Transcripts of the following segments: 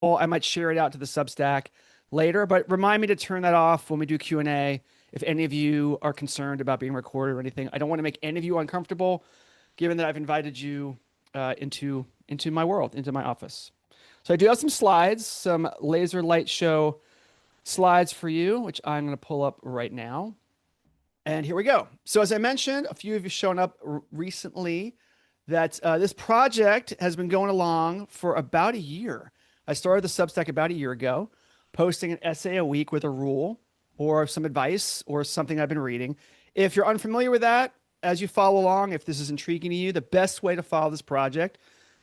I might share it out to the Substack later, but remind me to turn that off when we do Q&A. If any of you are concerned about being recorded or anything, I don't want to make any of you uncomfortable, given that I've invited you into my world, into my office. So I do have some slides, some laser light show slides for you, which I'm going to pull up right now. And here we go. So as I mentioned, a few of you shown up recently that this project has been going along for about a year. I started the Substack about a year ago, posting an essay a week with a rule or some advice or something I've been reading. If you're unfamiliar with that, as you follow along, if this is intriguing to you, the best way to follow this project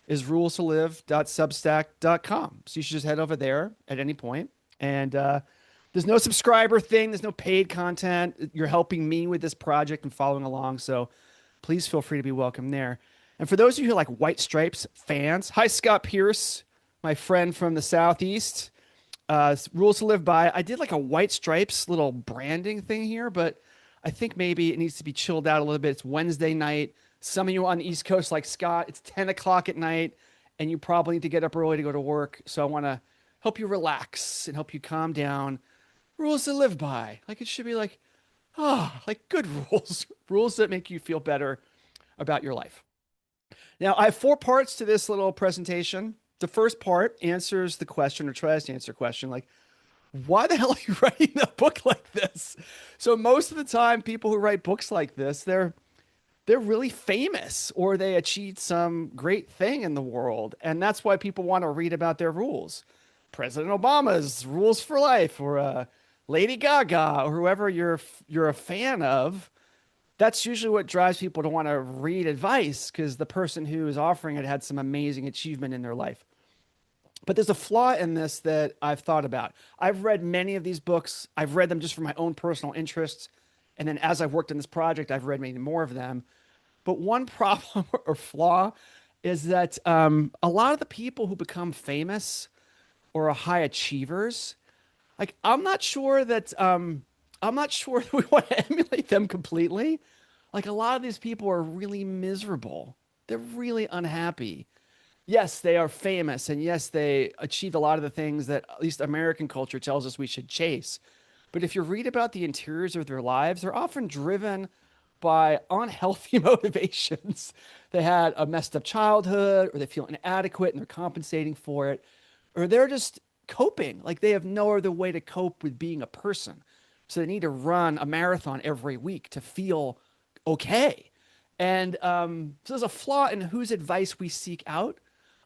is rulestolive.substack.com. So you should just head over there at any point. And there's no subscriber thing, there's no paid content. You're helping me with this project and following along. So please feel free to be welcome there. And for those of you who are like White Stripes fans, hi, Scott Pierce, my friend from the Southeast. Rules to live by. I did like a White Stripes little branding thing here, but I think maybe it needs to be chilled out a little bit. It's Wednesday night. Some of you on the East Coast, like Scott, it's 10 o'clock at night, and you probably need to get up early to go to work. So I want to help you relax and help you calm down. Rules to live by. Like it should be like, like good rules, rules that make you feel better about your life. Now, I have four parts to this little presentation. The first part answers the question or tries to answer a question like, why the hell are you writing a book like this? So most of the time, people who write books like this, they're really famous or they achieved some great thing in the world. And that's why people want to read about their rules. President Obama's rules for life or Lady Gaga or whoever you're a fan of. That's usually what drives people to want to read advice because the person who is offering it had some amazing achievement in their life. But there's a flaw in this that I've thought about. I've read many of these books. I've read them just for my own personal interests. And then as I've worked in this project, I've read many more of them. But one problem or flaw is that a lot of the people who become famous or are high achievers, like I'm not sure that we want to emulate them completely. Like a lot of these people are really miserable. They're really unhappy. Yes, they are famous, and yes, they achieved a lot of the things that at least American culture tells us we should chase. But if you read about the interiors of their lives, they're often driven by unhealthy motivations. They had a messed up childhood, or they feel inadequate and they're compensating for it, or they're just coping. Like they have no other way to cope with being a person. So they need to run a marathon every week to feel okay. And so there's a flaw in whose advice we seek out.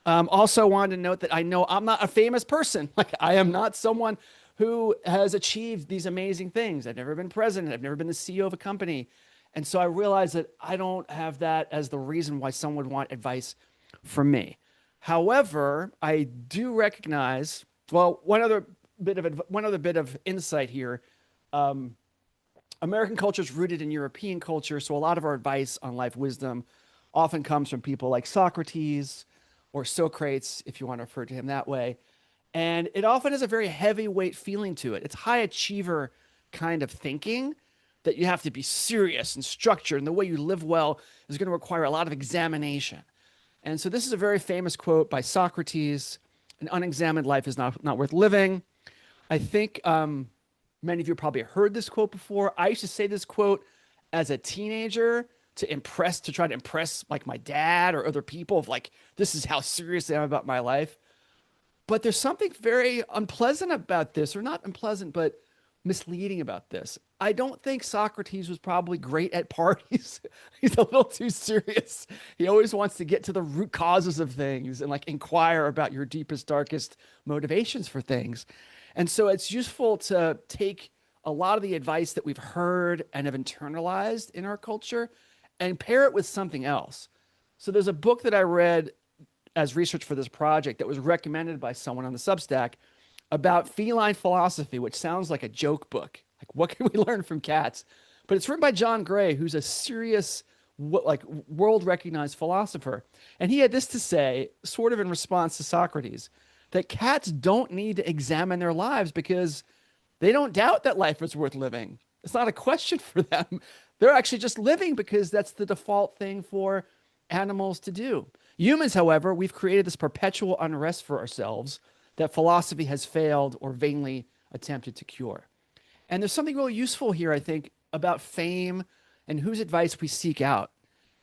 Also wanted to note that I know I'm not a famous person. Like I am not someone who has achieved these amazing things. I've never been president. I've never been the CEO of a company. And so I realized that I don't have that as the reason why someone would want advice from me. However, I do recognize, well, one other bit of insight here. Um, American culture is rooted in European culture, so a lot of our advice on life wisdom often comes from people like Socrates or Socrates, if you want to refer to him that way. And it often has a very heavyweight feeling to it. It's high achiever kind of thinking that you have to be serious and structured, and the way you live well is going to require a lot of examination. And so this is a very famous quote by Socrates: "An unexamined life is not worth living." I think many of you probably heard this quote before. I used to say this quote as a teenager to try to impress like my dad or other people of like, this is how serious I am about my life. But there's something very unpleasant about this, or not unpleasant, but misleading about this. I don't think Socrates was probably great at parties. He's a little too serious. He always wants to get to the root causes of things and like inquire about your deepest, darkest motivations for things. And so it's useful to take a lot of the advice that we've heard and have internalized in our culture and pair it with something else. So there's a book that I read as research for this project that was recommended by someone on the Substack about feline philosophy, which sounds like a joke book. Like, what can we learn from cats? But it's written by John Gray, who's a serious, like, world recognized philosopher. And he had this to say, sort of in response to Socrates, that cats don't need to examine their lives because they don't doubt that life is worth living. It's not a question for them. They're actually just living because that's the default thing for animals to do. Humans, however, we've created this perpetual unrest for ourselves that philosophy has failed or vainly attempted to cure. And there's something really useful here, I think, about fame and whose advice we seek out.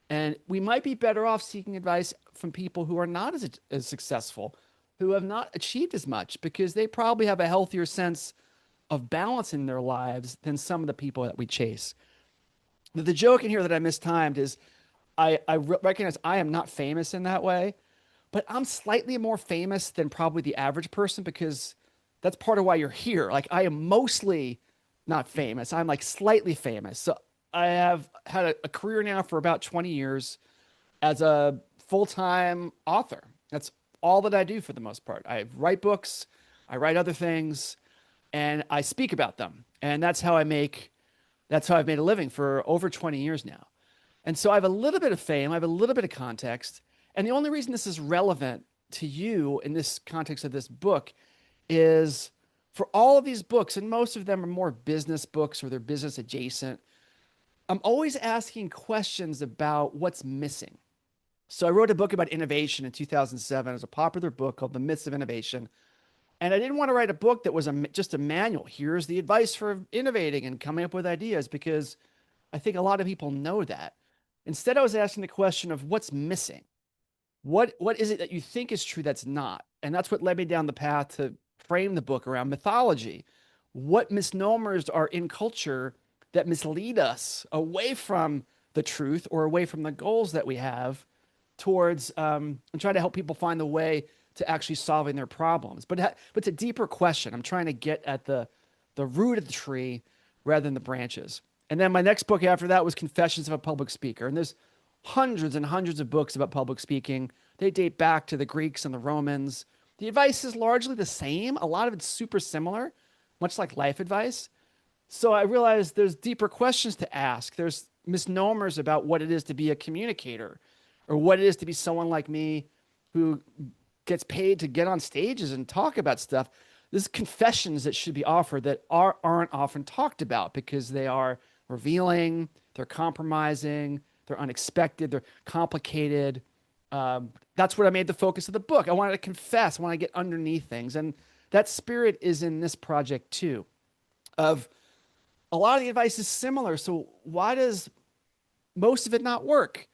And we might be better off seeking advice from people who are not as successful, who have not achieved as much, because they probably have a healthier sense of balance in their lives than some of the people that we chase. The joke in here that I mistimed is I recognize I am not famous in that way, but I'm slightly more famous than probably the average person because that's part of why you're here. Like I am mostly not famous. I'm like slightly famous. So I have had a career now for about 20 years as a full-time author. That's all that I do for the most part. I write books, I write other things, and I speak about them. And that's how I've made a living for over 20 years now. And so I have a little bit of fame, I have a little bit of context. And the only reason this is relevant to you in this context of this book is for all of these books, and most of them are more business books or they're business adjacent, I'm always asking questions about what's missing. So I wrote a book about innovation in 2007. It was a popular book called The Myths of Innovation. And I didn't want to write a book that was just a manual. Here's the advice for innovating and coming up with ideas, because I think a lot of people know that. Instead, I was asking the question of what's missing. What is it that you think is true that's not? And that's what led me down the path to frame the book around mythology. What misnomers are in culture that mislead us away from the truth or away from the goals that we have towards and try to help people find the way to actually solving their problems. But it's a deeper question. I'm trying to get at the root of the tree rather than the branches. And then my next book after that was Confessions of a Public Speaker. And there's hundreds and hundreds of books about public speaking. They date back to the Greeks and the Romans. The advice is largely the same. A lot of it's super similar, much like life advice. So I realized there's deeper questions to ask. There's misnomers about what it is to be a communicator or what it is to be someone like me who gets paid to get on stages and talk about stuff. There's confessions that should be offered that aren't often talked about because they are revealing, they're compromising, they're unexpected, they're complicated. That's what I made the focus of the book. I wanted to confess, I want to get underneath things. And that spirit is in this project too. Of a lot of the advice is similar. So why does most of it not work?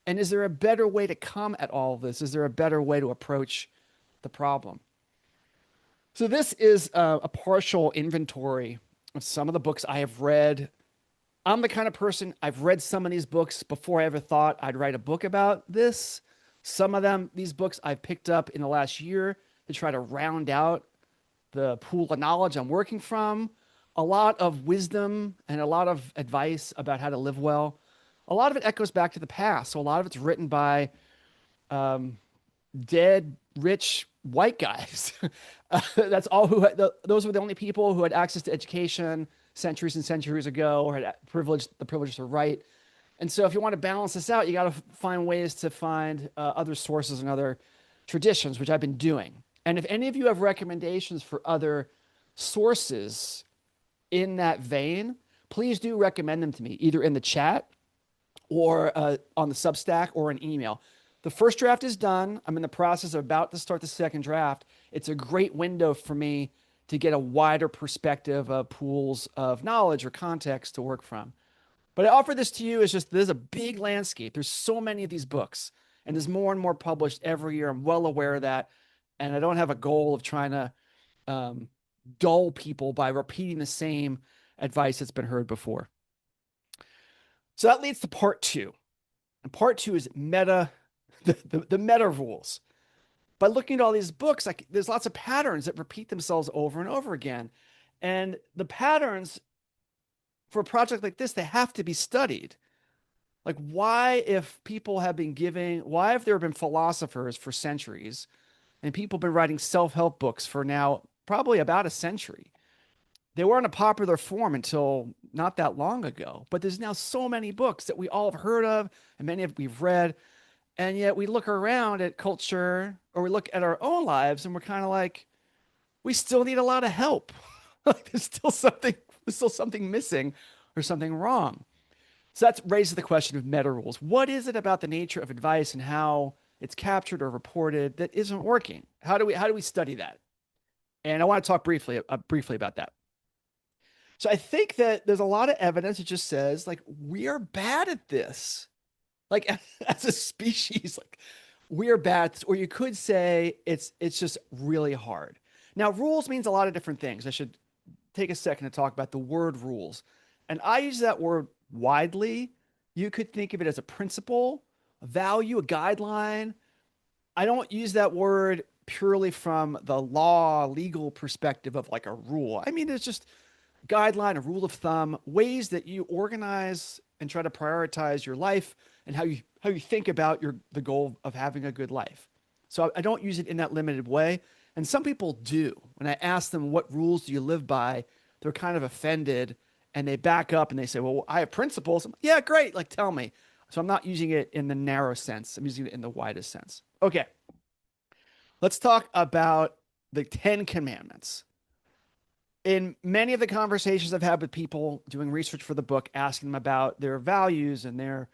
And is there a better way to come at all of this? Is there a better way to approach the problem? So this is a partial inventory of some of the books I have read. I'm the kind of person, I've read some of these books before I ever thought I'd write a book about this. Some of them, these books I've picked up in the last year to try to round out the pool of knowledge I'm working from. A lot of wisdom and a lot of advice about how to live well. A lot of it echoes back to the past. So a lot of it's written by dead, rich, white guys. That's all those were the only people who had access to education centuries and centuries ago, or had the privilege to write. And so if you want to balance this out, you got to find ways to find other sources and other traditions, which I've been doing. And if any of you have recommendations for other sources in that vein, please do recommend them to me, either in the chat or on the Substack or an email. The first draft is done. I'm in the process of about to start the second draft. It's a great window for me to get a wider perspective of pools of knowledge or context to work from. But I offer this to you as just, there's a big landscape. There's so many of these books, and there's more and more published every year. I'm well aware of that. And I don't have a goal of trying to dull people by repeating the same advice that's been heard before. So that leads to part two. And part two is meta, the meta rules. By looking at all these books, like there's lots of patterns that repeat themselves over and over again. And the patterns for a project like this, they have to be studied. Like why have there been philosophers for centuries and people have been writing self-help books for now probably about a century? They weren't a popular form until not that long ago, but there's now so many books that we all have heard of and many of we've read. And yet we look around at culture or we look at our own lives and we're kind of like, we still need a lot of help. Like there's still something missing or something wrong. So that raises the question of meta rules. What is it about the nature of advice and how it's captured or reported that isn't working? How do we study that? And I want to talk briefly about that. So I think that there's a lot of evidence that just says like we are bad at this. Like as a species, like we are bad at this. Or you could say it's just really hard. Now, rules means a lot of different things. I should take a second to talk about the word rules. And I use that word widely. You could think of it as a principle, a value, a guideline. I don't use that word purely from the law, legal perspective of like a rule. I mean, it's just guideline, a rule of thumb, ways that you organize and try to prioritize your life and how you think about the goal of having a good life. So I don't use it in that limited way. And some people do. When I ask them what rules do you live by, they're kind of offended and they back up and they say, "Well, I have principles." I'm like, yeah, great. Like tell me. So I'm not using it in the narrow sense. I'm using it in the widest sense. Okay. Let's talk about the 10 commandments. In many of the conversations I've had with people doing research for the book, asking them about their values and their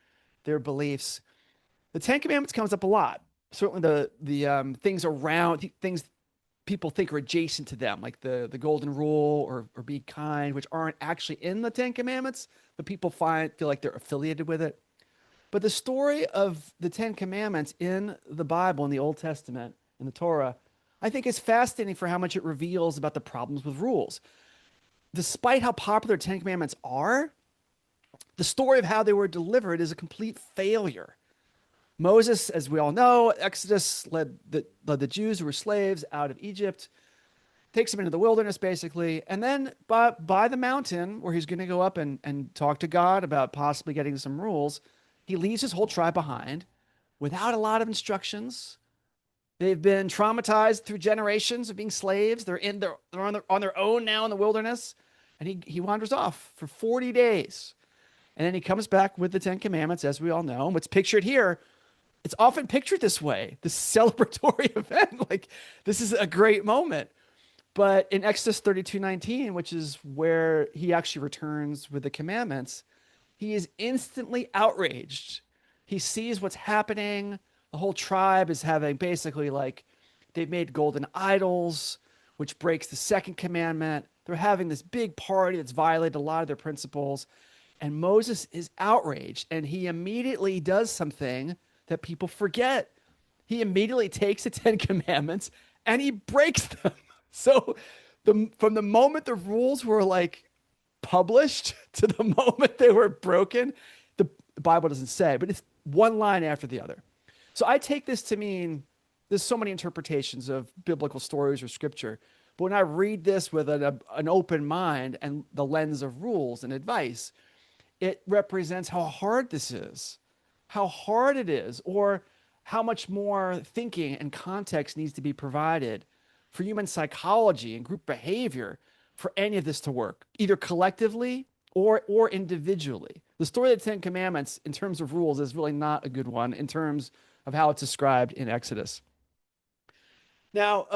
beliefs, the Ten Commandments comes up a lot. Certainly, the things around things people think are adjacent to them, like the Golden Rule or be kind, which aren't actually in the Ten Commandments, but people feel like they're affiliated with it. But the story of the Ten Commandments in the Bible, in the Old Testament, in the Torah, I think is fascinating for how much it reveals about the problems with rules. Despite how popular Ten Commandments are, the story of how they were delivered is a complete failure. Moses, as we all know, Exodus led the Jews who were slaves out of Egypt, takes them into the wilderness basically, and then by the mountain where he's going to go up and talk to God about possibly getting some rules, he leaves his whole tribe behind without a lot of instructions. They've been traumatized through generations of being slaves. They're on their own now in the wilderness, and he wanders off for 40 days. And then he comes back with the 10 Commandments, as we all know. And what's pictured here, it's often pictured this way, this celebratory event. Like, this is a great moment. But in Exodus 32:19, which is where he actually returns with the commandments, he is instantly outraged. He sees what's happening. The whole tribe is having basically like they've made golden idols, which breaks the second commandment. They're having this big party that's violated a lot of their principles. And Moses is outraged and he immediately does something that people forget. He immediately takes the 10 Commandments and he breaks them. So from the moment the rules were like published to the moment they were broken, the Bible doesn't say, but it's one line after the other. So I take this to mean there's so many interpretations of biblical stories or scripture. But when I read this with an open mind and the lens of rules and advice, it represents how hard this is, how hard it is, or how much more thinking and context needs to be provided for human psychology and group behavior for any of this to work, either collectively or individually. The story of the Ten Commandments in terms of rules is really not a good one in terms of how it's described in Exodus. Now,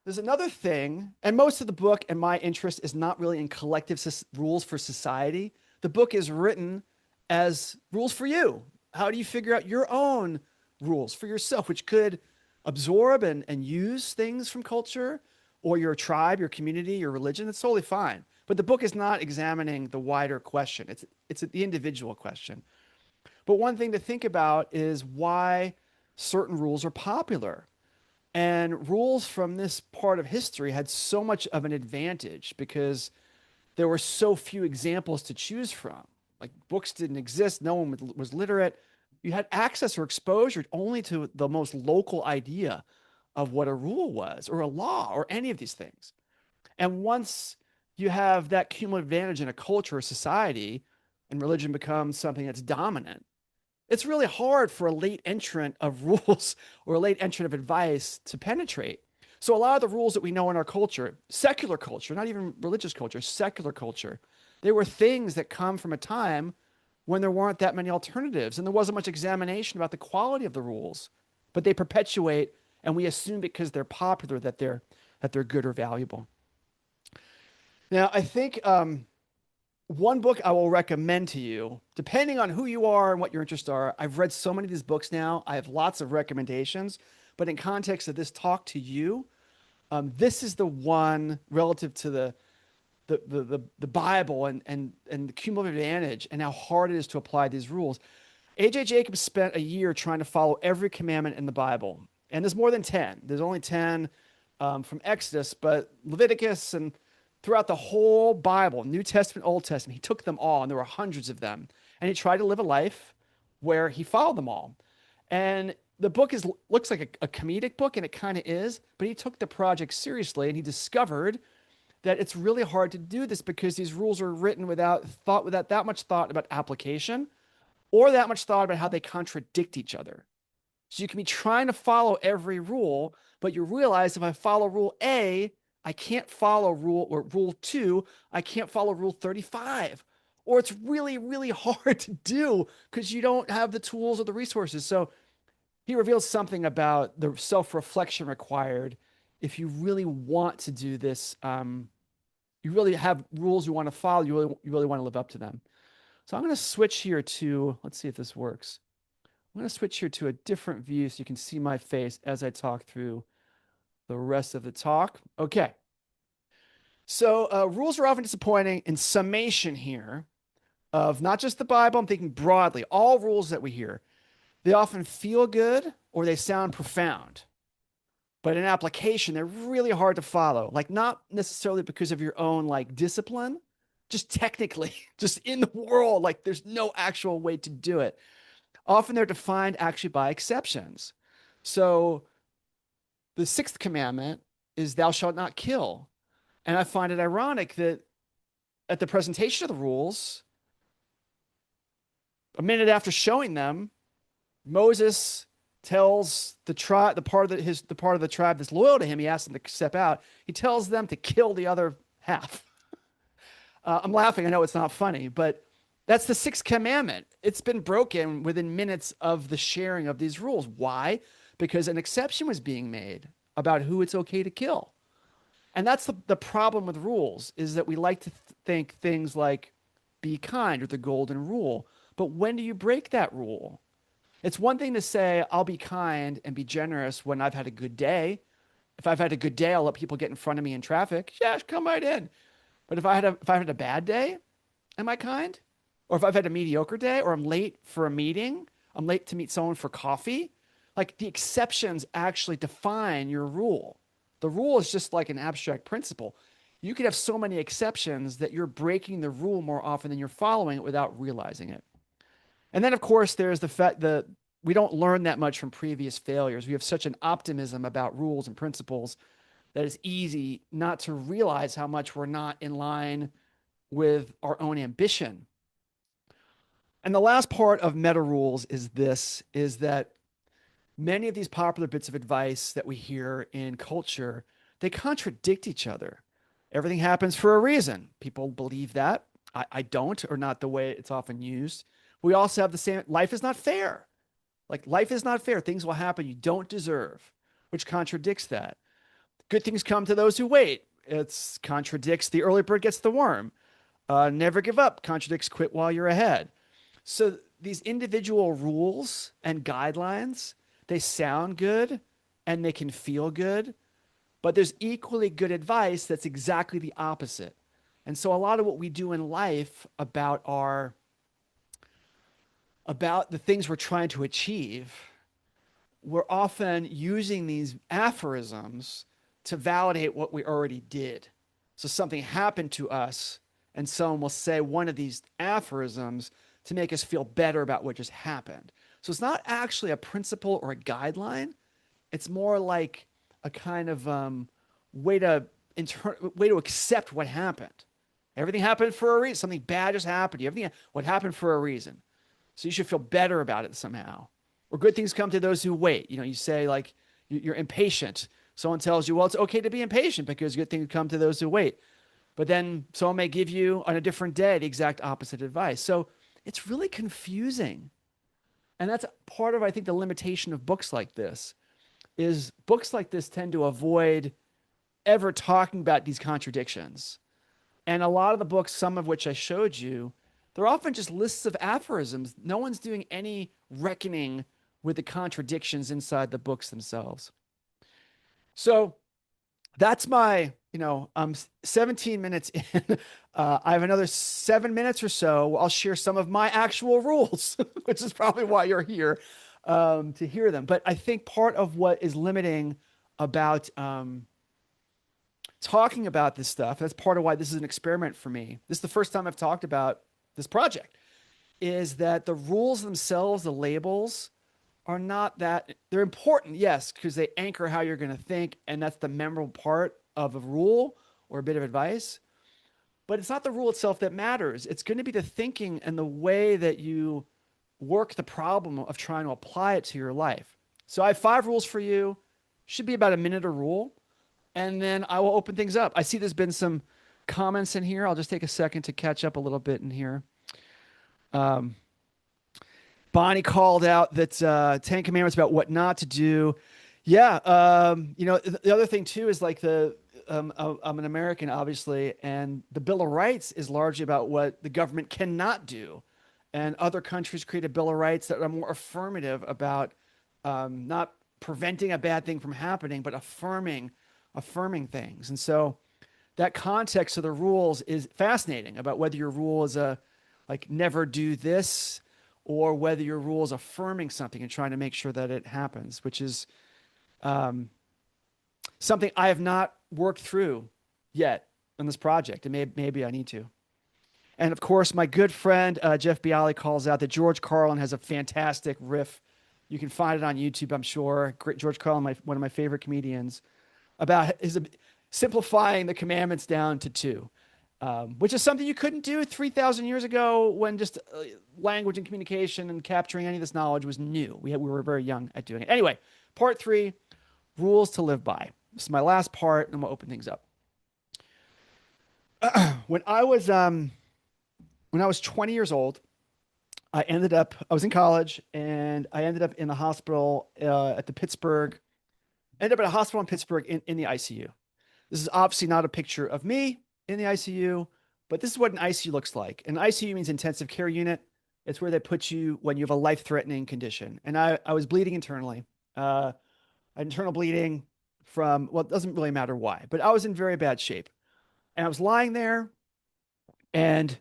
there's another thing, and most of the book and my interest is not really in collective rules for society. The book is written as rules for you. How do you figure out your own rules for yourself, which could absorb and use things from culture or your tribe, your community, your religion? That's totally fine. But the book is not examining the wider question. It's the individual question. But one thing to think about is why certain rules are popular. And rules from this part of history had so much of an advantage because there were so few examples to choose from. Like books didn't exist, no one was literate. You had access or exposure only to the most local idea of what a rule was or a law or any of these things. And once you have that cumulative advantage in a culture or society and religion becomes something that's dominant, it's really hard for a late entrant of rules or a late entrant of advice to penetrate. So a lot of the rules that we know in our culture, secular culture, not even religious culture, secular culture, they were things that come from a time when there weren't that many alternatives and there wasn't much examination about the quality of the rules, but they perpetuate and we assume because they're popular that they're good or valuable. Now, I think one book I will recommend to you, depending on who you are and what your interests are. I've read so many of these books now. I have lots of recommendations, but in context of this talk to you, This is the one relative to the Bible and the cumulative advantage and how hard it is to apply these rules. A.J. Jacobs spent a year trying to follow every commandment in the Bible. And there's more than 10. There's only 10 from Exodus, but Leviticus and throughout the whole Bible, New Testament, Old Testament, he took them all, and there were hundreds of them. And he tried to live a life where he followed them all. And the book looks like a comedic book, and it kind of is, but he took the project seriously, and he discovered that it's really hard to do this because these rules are written without that much thought about application or that much thought about how they contradict each other. So you can be trying to follow every rule, but you realize if I follow rule A, I can't follow rule 2, I can't follow rule 35. Or it's really, really hard to do because you don't have the tools or the resources. So he reveals something about the self-reflection required if you really want to do this. You really have rules you want to follow. You really want to live up to them. So I'm going to switch here to, let's see if this works. I'm going to switch here to a different view so you can see my face as I talk through the rest of the talk. Okay. So rules are often disappointing. In summation here of not just the Bible, I'm thinking broadly, all rules that we hear, they often feel good or they sound profound. But in application, they're really hard to follow. Like not necessarily because of your own like discipline, just technically, just in the world, like there's no actual way to do it. Often they're defined actually by exceptions. So the sixth commandment is thou shalt not kill. And I find it ironic that at the presentation of the rules, a minute after showing them, Moses tells the tribe, the part of the tribe that's loyal to him, he asks them to step out. He tells them to kill the other half. I'm laughing. I know it's not funny, but that's the sixth commandment. It's been broken within minutes of the sharing of these rules. Why? Because an exception was being made about who it's okay to kill. And that's the problem with rules is that we like to think things like be kind or the golden rule. But when do you break that rule? It's one thing to say, I'll be kind and be generous when I've had a good day. If I've had a good day, I'll let people get in front of me in traffic. Yeah, come right in. But if I've had a bad day, am I kind? Or if I've had a mediocre day or I'm late for a meeting, I'm late to meet someone for coffee, like the exceptions actually define your rule. The rule is just like an abstract principle. You could have so many exceptions that you're breaking the rule more often than you're following it without realizing it. And then, of course, there's the fact that we don't learn that much from previous failures. We have such an optimism about rules and principles that it's easy not to realize how much we're not in line with our own ambition. And the last part of meta rules is that many of these popular bits of advice that we hear in culture, they contradict each other. Everything happens for a reason. People believe that. I don't, or not the way it's often used. We also have the same, life is not fair. Like life is not fair. Things will happen you don't deserve, which contradicts that. Good things come to those who wait. It contradicts the early bird gets the worm. Never give up contradicts quit while you're ahead. So these individual rules and guidelines, they sound good and they can feel good, but there's equally good advice that's exactly the opposite. And so a lot of what we do in life about the things we're trying to achieve, we're often using these aphorisms to validate what we already did. So something happened to us and someone will say one of these aphorisms to make us feel better about what just happened. So it's not actually a principle or a guideline. It's more like a kind of way to accept what happened. Everything happened for a reason. Something bad just happened to you. What happened for a reason. So you should feel better about it somehow. Or good things come to those who wait. You say like you're impatient. Someone tells you, well, it's okay to be impatient because good things come to those who wait. But then someone may give you on a different day the exact opposite advice. So it's really confusing. And that's part of, I think, the limitation of books like this is books like this tend to avoid ever talking about these contradictions. And a lot of the books, some of which I showed you, they're often just lists of aphorisms. No one's doing any reckoning with the contradictions inside the books themselves. So That's my, 17 minutes in. I have another 7 minutes or so. I'll share some of my actual rules, which is probably why you're here, to hear them. But I think part of what is limiting about talking about this stuff, that's part of why this is an experiment for me. This is the first time I've talked about this project, is that the rules themselves, the labels, are not that they're important, yes, because they anchor how you're going to think, and that's the memorable part of a rule or a bit of advice. But it's not the rule itself that matters. It's going to be the thinking and the way that you work the problem of trying to apply it to your life. So I have 5 rules for you. Should be about a minute a rule, and then I will open things up. I see there's been some comments in here. I'll just take a second to catch up a little bit in here. Um, Bonnie called out that 10 commandments about what not to do. Yeah, the other thing too is like I'm an American, obviously, and the Bill of Rights is largely about what the government cannot do, and other countries create a Bill of Rights that are more affirmative about not preventing a bad thing from happening, but affirming things. And so that context of the rules is fascinating about whether your rule is a like never do this or whether your rule is affirming something and trying to make sure that it happens, which is um, something I have not worked through yet in this project. And maybe I need to. And of course, my good friend Jeff Bialy calls out that George Carlin has a fantastic riff. You can find it on YouTube, I'm sure. Great, George Carlin, one of my favorite comedians, about his simplifying the commandments down to 2, which is something you couldn't do 3,000 years ago when just language and communication and capturing any of this knowledge was new. We were very young at doing it. Anyway, part 3, rules to live by. This is my last part, and we'll open things up. when I was um, when I was 20 years old, I was in college, and I ended up in the hospital at the Pittsburgh. Ended up at a hospital in Pittsburgh in the ICU. This is obviously not a picture of me in the ICU, but this is what an ICU looks like. An ICU means intensive care unit. It's where they put you when you have a life-threatening condition. And I was bleeding internally, internal bleeding from, well, it doesn't really matter why, but I was in very bad shape. And I was lying there, and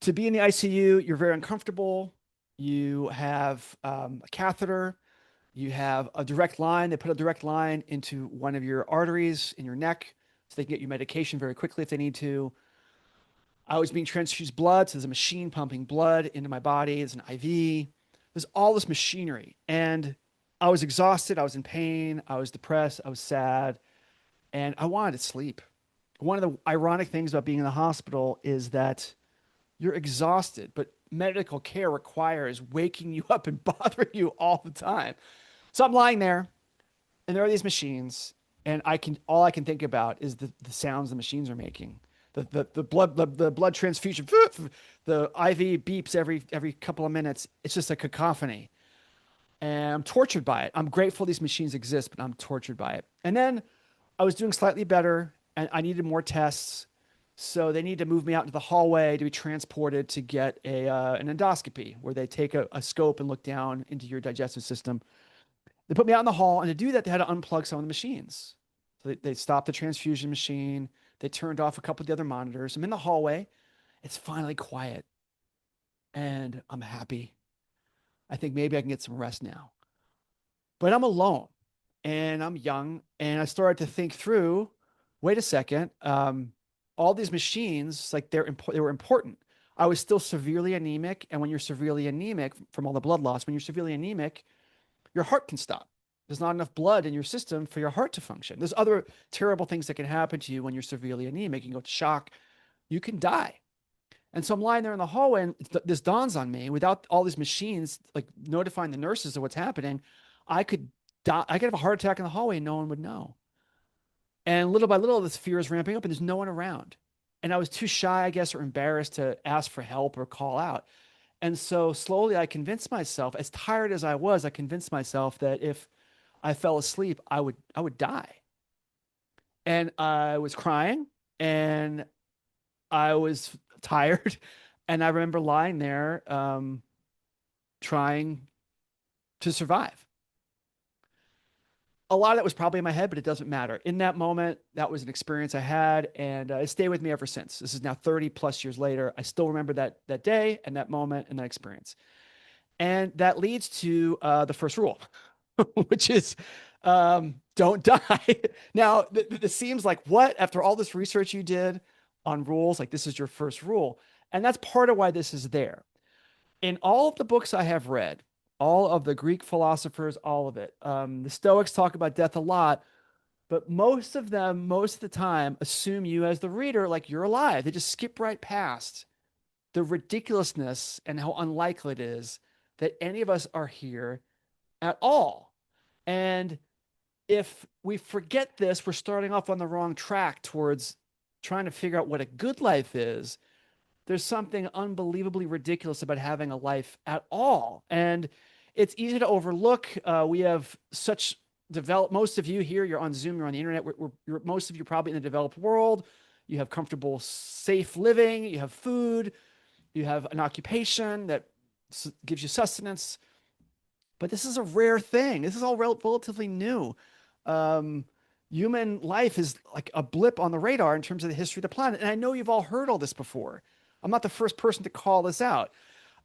to be in the ICU, you're very uncomfortable. You have a catheter. You have a direct line. They put a direct line into one of your arteries in your neck so they can get you medication very quickly if they need to. I was being transfused blood. So there's a machine pumping blood into my body. There's an IV. There's all this machinery. And I was exhausted. I was in pain. I was depressed. I was sad. And I wanted to sleep. One of the ironic things about being in the hospital is that you're exhausted, but medical care requires waking you up and bothering you all the time. So I'm lying there, and there are these machines, and all I can think about is the sounds the machines are making. The blood transfusion, the IV beeps every couple of minutes. It's just a cacophony, and I'm tortured by it. I'm grateful these machines exist, but I'm tortured by it. And then I was doing slightly better, and I needed more tests, so they need to move me out into the hallway to be transported to get an endoscopy, where they take a scope and look down into your digestive system. They put me out in the hall, and to do that, they had to unplug some of the machines. So they stopped the transfusion machine. They turned off a couple of the other monitors. I'm in the hallway. It's finally quiet, and I'm happy. I think maybe I can get some rest now. But I'm alone, and I'm young, and I started to think through, wait a second, all these machines, like they were important. I was still severely anemic, and when you're severely anemic from all the blood loss, when you're severely anemic, your heart can stop. There's not enough blood in your system for your heart to function. There's other terrible things that can happen to you when you're severely anemic. You can go to shock. You can die. And so I'm lying there in the hallway, and this dawns on me. Without all these machines, like notifying the nurses of what's happening, I could die. I could have a heart attack in the hallway, and no one would know. And little by little, this fear is ramping up, and there's no one around. And I was too shy, I guess, or embarrassed to ask for help or call out. And so slowly I convinced myself, as tired as I was, I convinced myself that if I fell asleep, I would die. And I was crying, and I was tired. And I remember lying there, trying to survive. A lot of that was probably in my head, but it doesn't matter. In that moment, that was an experience I had, and it stayed with me ever since. This is now 30 plus years later. I still remember that day and that moment and that experience. And that leads to the first rule, which is don't die. Now, this seems like what, after all this research you did on rules, like this is your first rule. And that's part of why this is there. In all of the books I have read, all of the Greek philosophers, all of it, the Stoics talk about death a lot, but most of them, most of the time, assume you as the reader, like you're alive. They just skip right past the ridiculousness and how unlikely it is that any of us are here at all. And if we forget this, we're starting off on the wrong track towards trying to figure out what a good life is. There's something unbelievably ridiculous about having a life at all. And it's easy to overlook. We have such developed, most of you here, you're on Zoom, you're on the internet. Most of you probably in the developed world. You have comfortable, safe living, you have food, you have an occupation that gives you sustenance. But this is a rare thing. This is all relatively new. Human life is like a blip on the radar in terms of the history of the planet. And I know you've all heard all this before. I'm not the first person to call this out.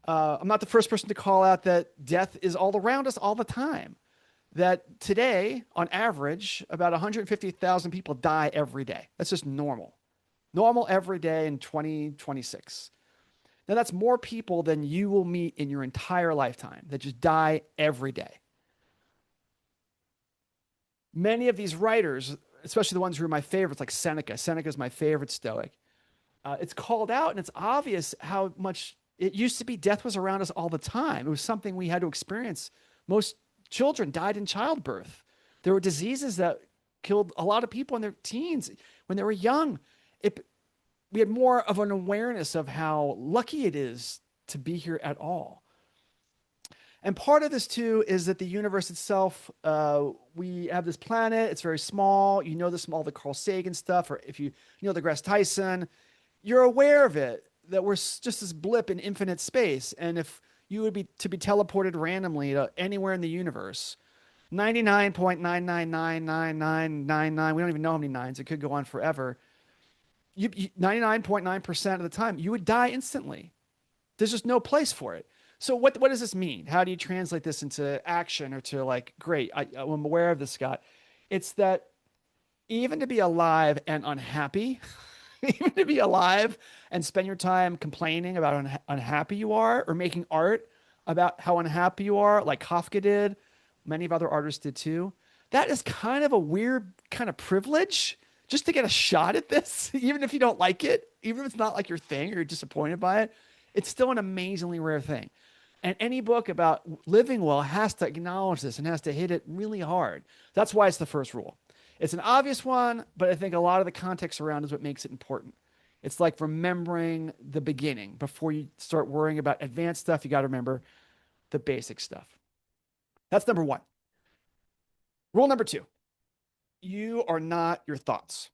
I'm not the first person to call out that death is all around us all the time. That today, on average, about 150,000 people die every day. That's just normal. Normal every day in 2026. Now, that's more people than you will meet in your entire lifetime that just die every day. Many of these writers, especially the ones who are my favorites, like Seneca. Seneca is my favorite Stoic. It's called out and it's obvious how much it used to be death was around us all the time. It was something we had to experience. Most children died in childbirth. There were diseases that killed a lot of people in their teens when they were young. We had more of an awareness of how lucky it is to be here at all. And part of this too is that the universe itself, we have this planet, it's very small. You know this from all the Carl Sagan stuff, or if you know the Degrassi Tyson, you're aware of it, that we're just this blip in infinite space. And if you would be to be teleported randomly to anywhere in the universe, 99.9999999, we don't even know how many nines, it could go on forever. 99.9% of the time, you would die instantly. There's just no place for it. So what does this mean? How do you translate this into action or to like, great, I'm aware of this, Scott. It's that even to be alive and unhappy, even to be alive and spend your time complaining about how unhappy you are or making art about how unhappy you are, like Kafka did, many of other artists did too. That is kind of a weird kind of privilege just to get a shot at this, even if you don't like it, even if it's not like your thing or you're disappointed by it. It's still an amazingly rare thing. And any book about living well has to acknowledge this and has to hit it really hard. That's why it's the first rule. It's an obvious one, but I think a lot of the context around is what makes it important. It's like remembering the beginning. Before you start worrying about advanced stuff, you got to remember the basic stuff. That's number one. Rule number two, you are not your thoughts.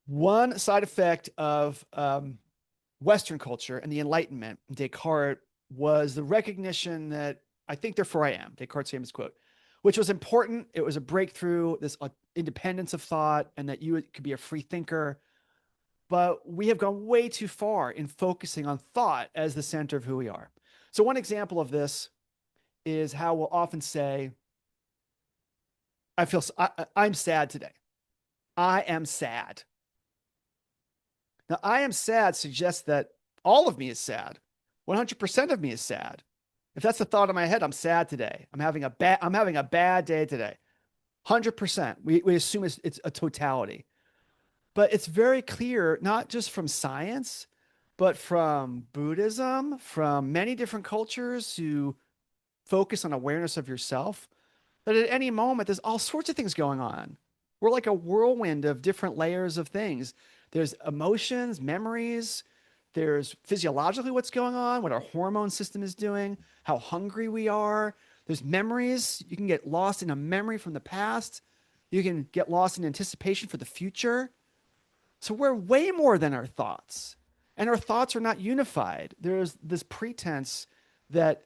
One side effect of Western culture and the Enlightenment, Descartes, was the recognition that I think therefore I am, Descartes' famous quote, which was important. It was a breakthrough, this independence of thought, and that you could be a free thinker. But we have gone way too far in focusing on thought as the center of who we are. So one example of this is how we'll often say, I'm sad today. I am sad. Now, I am sad suggests that all of me is sad. 100% of me is sad. If that's the thought in my head, I'm sad today. I'm having a bad day today. 100%. We assume it's a totality. But it's very clear, not just from science, but from Buddhism, from many different cultures who focus on awareness of yourself, that at any moment, there's all sorts of things going on. We're like a whirlwind of different layers of things. There's emotions, memories. There's physiologically what's going on, what our hormone system is doing, how hungry we are. There's memories. You can get lost in a memory from the past. You can get lost in anticipation for the future. So we're way more than our thoughts. And our thoughts are not unified. There's this pretense that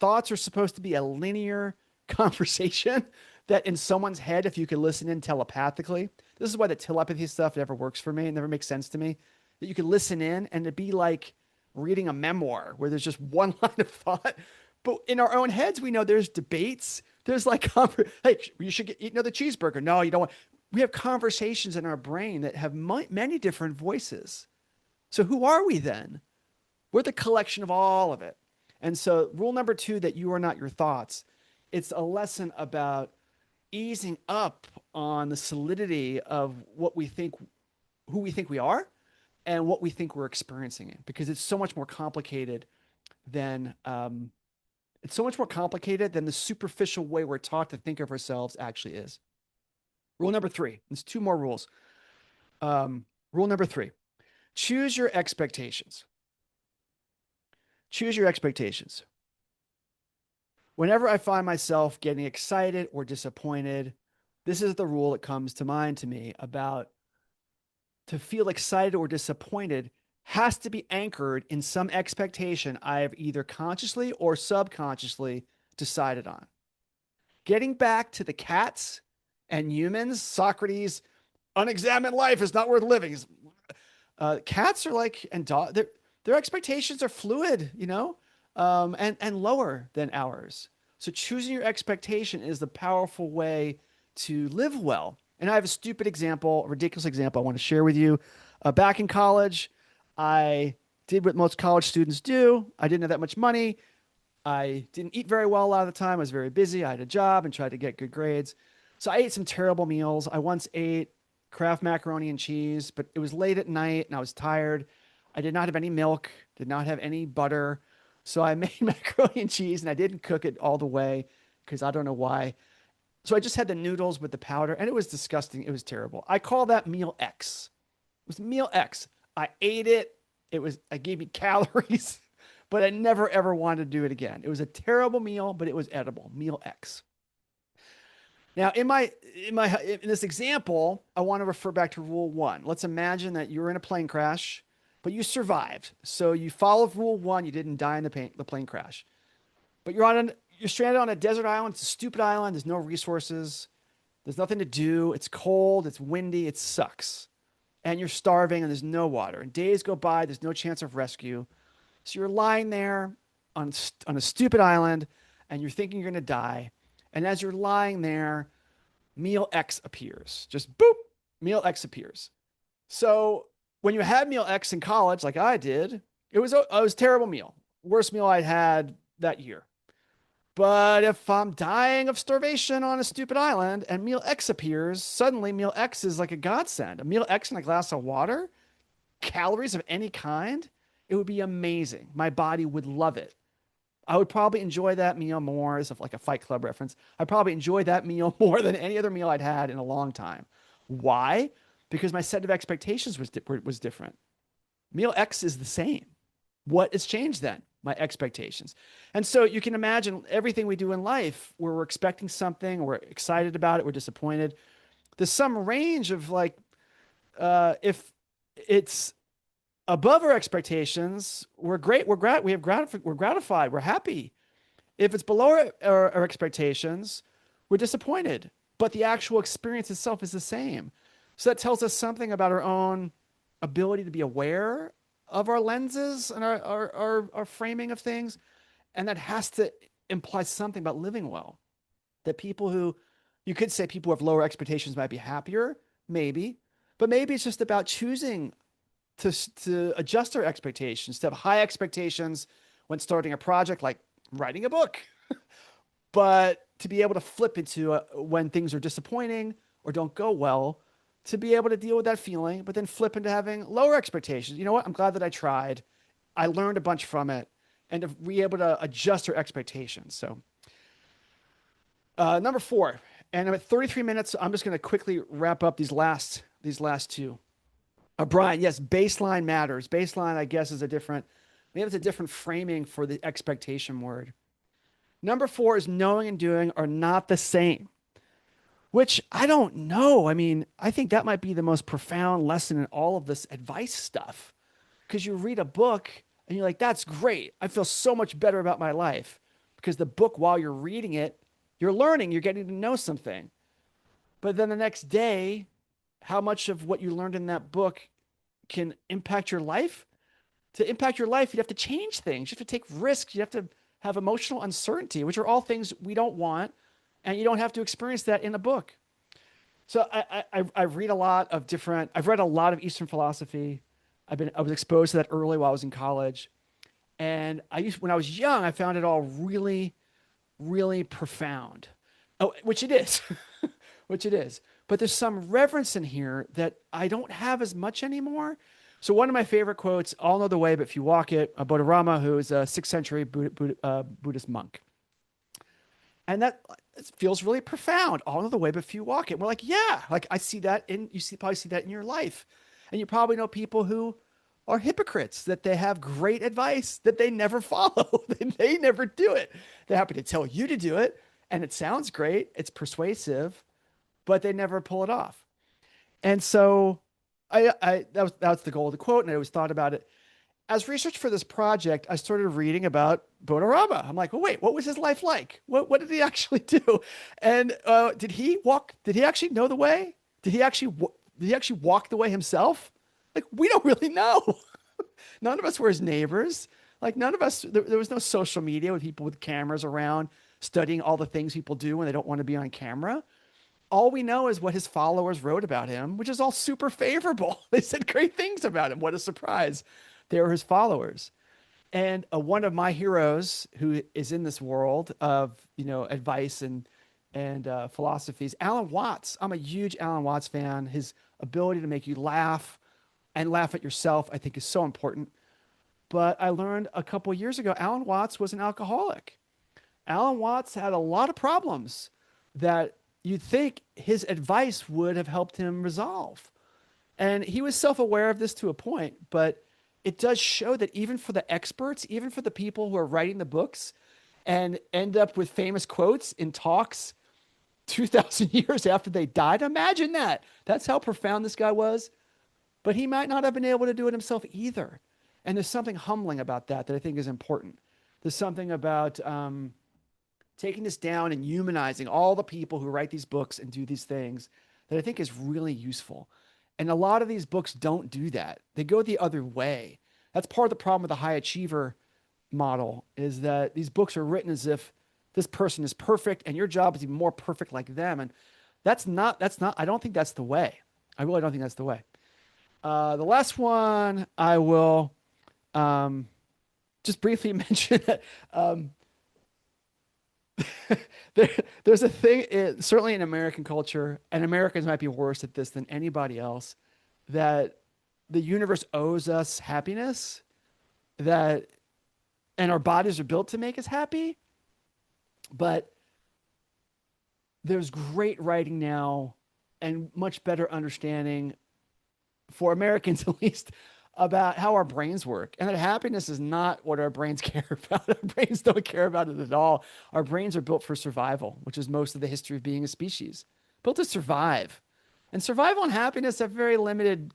thoughts are supposed to be a linear conversation that in someone's head, if you could listen in telepathically, this is why the telepathy stuff never works for me. It never makes sense to me. That you could listen in and it'd be like reading a memoir where there's just one line of thought. But in our own heads, we know there's debates. There's like, hey, you should eat another cheeseburger. No, you don't want. We have conversations in our brain that have many different voices. So who are we then? We're the collection of all of it. And so, rule number two, that you are not your thoughts. It's a lesson about easing up on the solidity of what we think, who we think we are, and what we think we're experiencing it, because it's so much more complicated than the superficial way we're taught to think of ourselves actually is. Rule number three. There's two more rules. Rule number three: choose your expectations. Choose your expectations. Whenever I find myself getting excited or disappointed, this is the rule that comes to mind to me about to feel excited or disappointed has to be anchored in some expectation I have either consciously or subconsciously decided on. Getting back to the cats and humans, Socrates, unexamined life is not worth living. Cats are like, and their expectations are fluid, and lower than ours. So choosing your expectation is the powerful way to live well. And I have a ridiculous example I want to share with you. Back in college, I did what most college students do. I didn't have that much money. I didn't eat very well a lot of the time. I was very busy. I had a job and tried to get good grades. So I ate some terrible meals. I once ate Kraft macaroni and cheese, but it was late at night and I was tired. I did not have any milk, did not have any butter. So I made macaroni and cheese and I didn't cook it all the way because I don't know why. So I just had the noodles with the powder and it was disgusting. It was terrible. I call that meal X. It was meal X. I ate it. I gave me calories, but I never ever wanted to do it again. It was a terrible meal, but it was edible. Meal X. Now, in this example, I want to refer back to rule one. Let's imagine that you're in a plane crash, but you survived. So you followed rule one. You didn't die in the plane crash, but you're stranded on a desert island. It's a stupid island. There's no resources. There's nothing to do. It's cold. It's windy. It sucks. And you're starving and there's no water. And days go by. There's no chance of rescue. So you're lying there on a stupid island and you're thinking you're going to die. And as you're lying there, meal X appears. Just boop, meal X appears. So when you had meal X in college, like I did, it was a terrible meal. Worst meal I'd had that year. But if I'm dying of starvation on a stupid island and meal X appears, suddenly meal X is like a godsend. A meal X and a glass of water, calories of any kind, it would be amazing. My body would love it. I would probably enjoy that meal more, as like a Fight Club reference. I'd probably enjoy that meal more than any other meal I'd had in a long time. Why? Because my set of expectations was different. Meal X is the same. What has changed then? My expectations. And so you can imagine everything we do in life where we're expecting something, we're excited about it, we're disappointed. There's some range of like, if it's above our expectations, we're great. We're gratified. We're happy. If it's below our expectations, we're disappointed. But the actual experience itself is the same. So that tells us something about our own ability to be aware of our lenses and our framing of things. And that has to imply something about living well. That you could say people who have lower expectations might be happier, maybe. But maybe it's just about choosing to adjust our expectations, to have high expectations when starting a project like writing a book, but to be able to flip into when things are disappointing or don't go well, to be able to deal with that feeling, but then flip into having lower expectations. You know what? I'm glad that I tried. I learned a bunch from it, and to be able to adjust our expectations. So number four, and I'm at 33 minutes. So I'm just going to quickly wrap up these last two. Brian, yes, baseline matters. Baseline, I guess, maybe it's a different framing for the expectation word. Number four is knowing and doing are not the same, which I don't know. I mean, I think that might be the most profound lesson in all of this advice stuff, because you read a book and you're like, that's great. I feel so much better about my life, because the book, while you're reading it, You're learning, you're getting to know something. But then the next day, how much of what you learned in that book can impact your life? To impact your life, you'd have to change things. You have to take risks. You have to have emotional uncertainty, which are all things we don't want. And you don't have to experience that in a book. So I read a lot of different, I've read a lot of Eastern philosophy. I was exposed to that early while I was in college. And when I was young, I found it all really, really profound. Oh, which it is, which it is. But there's some reverence in here that I don't have as much anymore. So one of my favorite quotes, "All know the way, but if you walk it," Bodhidharma, who is a 6th century Buddhist monk. And that feels really profound. All know the way, but few walk it. And we're like, yeah, like I see that probably see that in your life. And you probably know people who are hypocrites, that they have great advice that they never follow. They never do it. They're happy to tell you to do it. And it sounds great. It's persuasive, but they never pull it off. And so that was the goal of the quote. And I always thought about it. As research for this project, I started reading about Bodhidharma. I'm like, well, wait, what was his life like? What did he actually do? And did he walk? Did he actually know the way? Did he actually walk the way himself? Like, we don't really know. None of us were his neighbors. Like, none of us. There was no social media with people with cameras around studying all the things people do when they don't want to be on camera. All we know is what his followers wrote about him, which is all super favorable. They said great things about him. What a surprise. They were his followers. And one of my heroes who is in this world of, advice and philosophies, Alan Watts. I'm a huge Alan Watts fan. His ability to make you laugh and laugh at yourself, I think, is so important. But I learned a couple years ago, Alan Watts was an alcoholic. Alan Watts had a lot of problems that you'd think his advice would have helped him resolve. And he was self-aware of this to a point, but it does show that even for the experts, even for the people who are writing the books and end up with famous quotes in talks 2,000 years after they died, imagine that. That's how profound this guy was. But he might not have been able to do it himself either. And there's something humbling about that I think is important. There's something about taking this down and humanizing all the people who write these books and do these things that I think is really useful. And a lot of these books don't do that. They go the other way. That's part of the problem with the high achiever model, is that these books are written as if this person is perfect and your job is even more perfect like them. And that's not, I don't think that's the way. I really don't think that's the way. The last one I will just briefly mention that there's a thing, certainly in American culture, and Americans might be worse at this than anybody else, that the universe owes us happiness, and our bodies are built to make us happy. But there's great writing now and much better understanding, for Americans at least, about how our brains work, and that happiness is not what our brains care about. Our brains don't care about it at all. Our brains are built for survival, which is most of the history of being a species, built to survive. And survival and happiness have very limited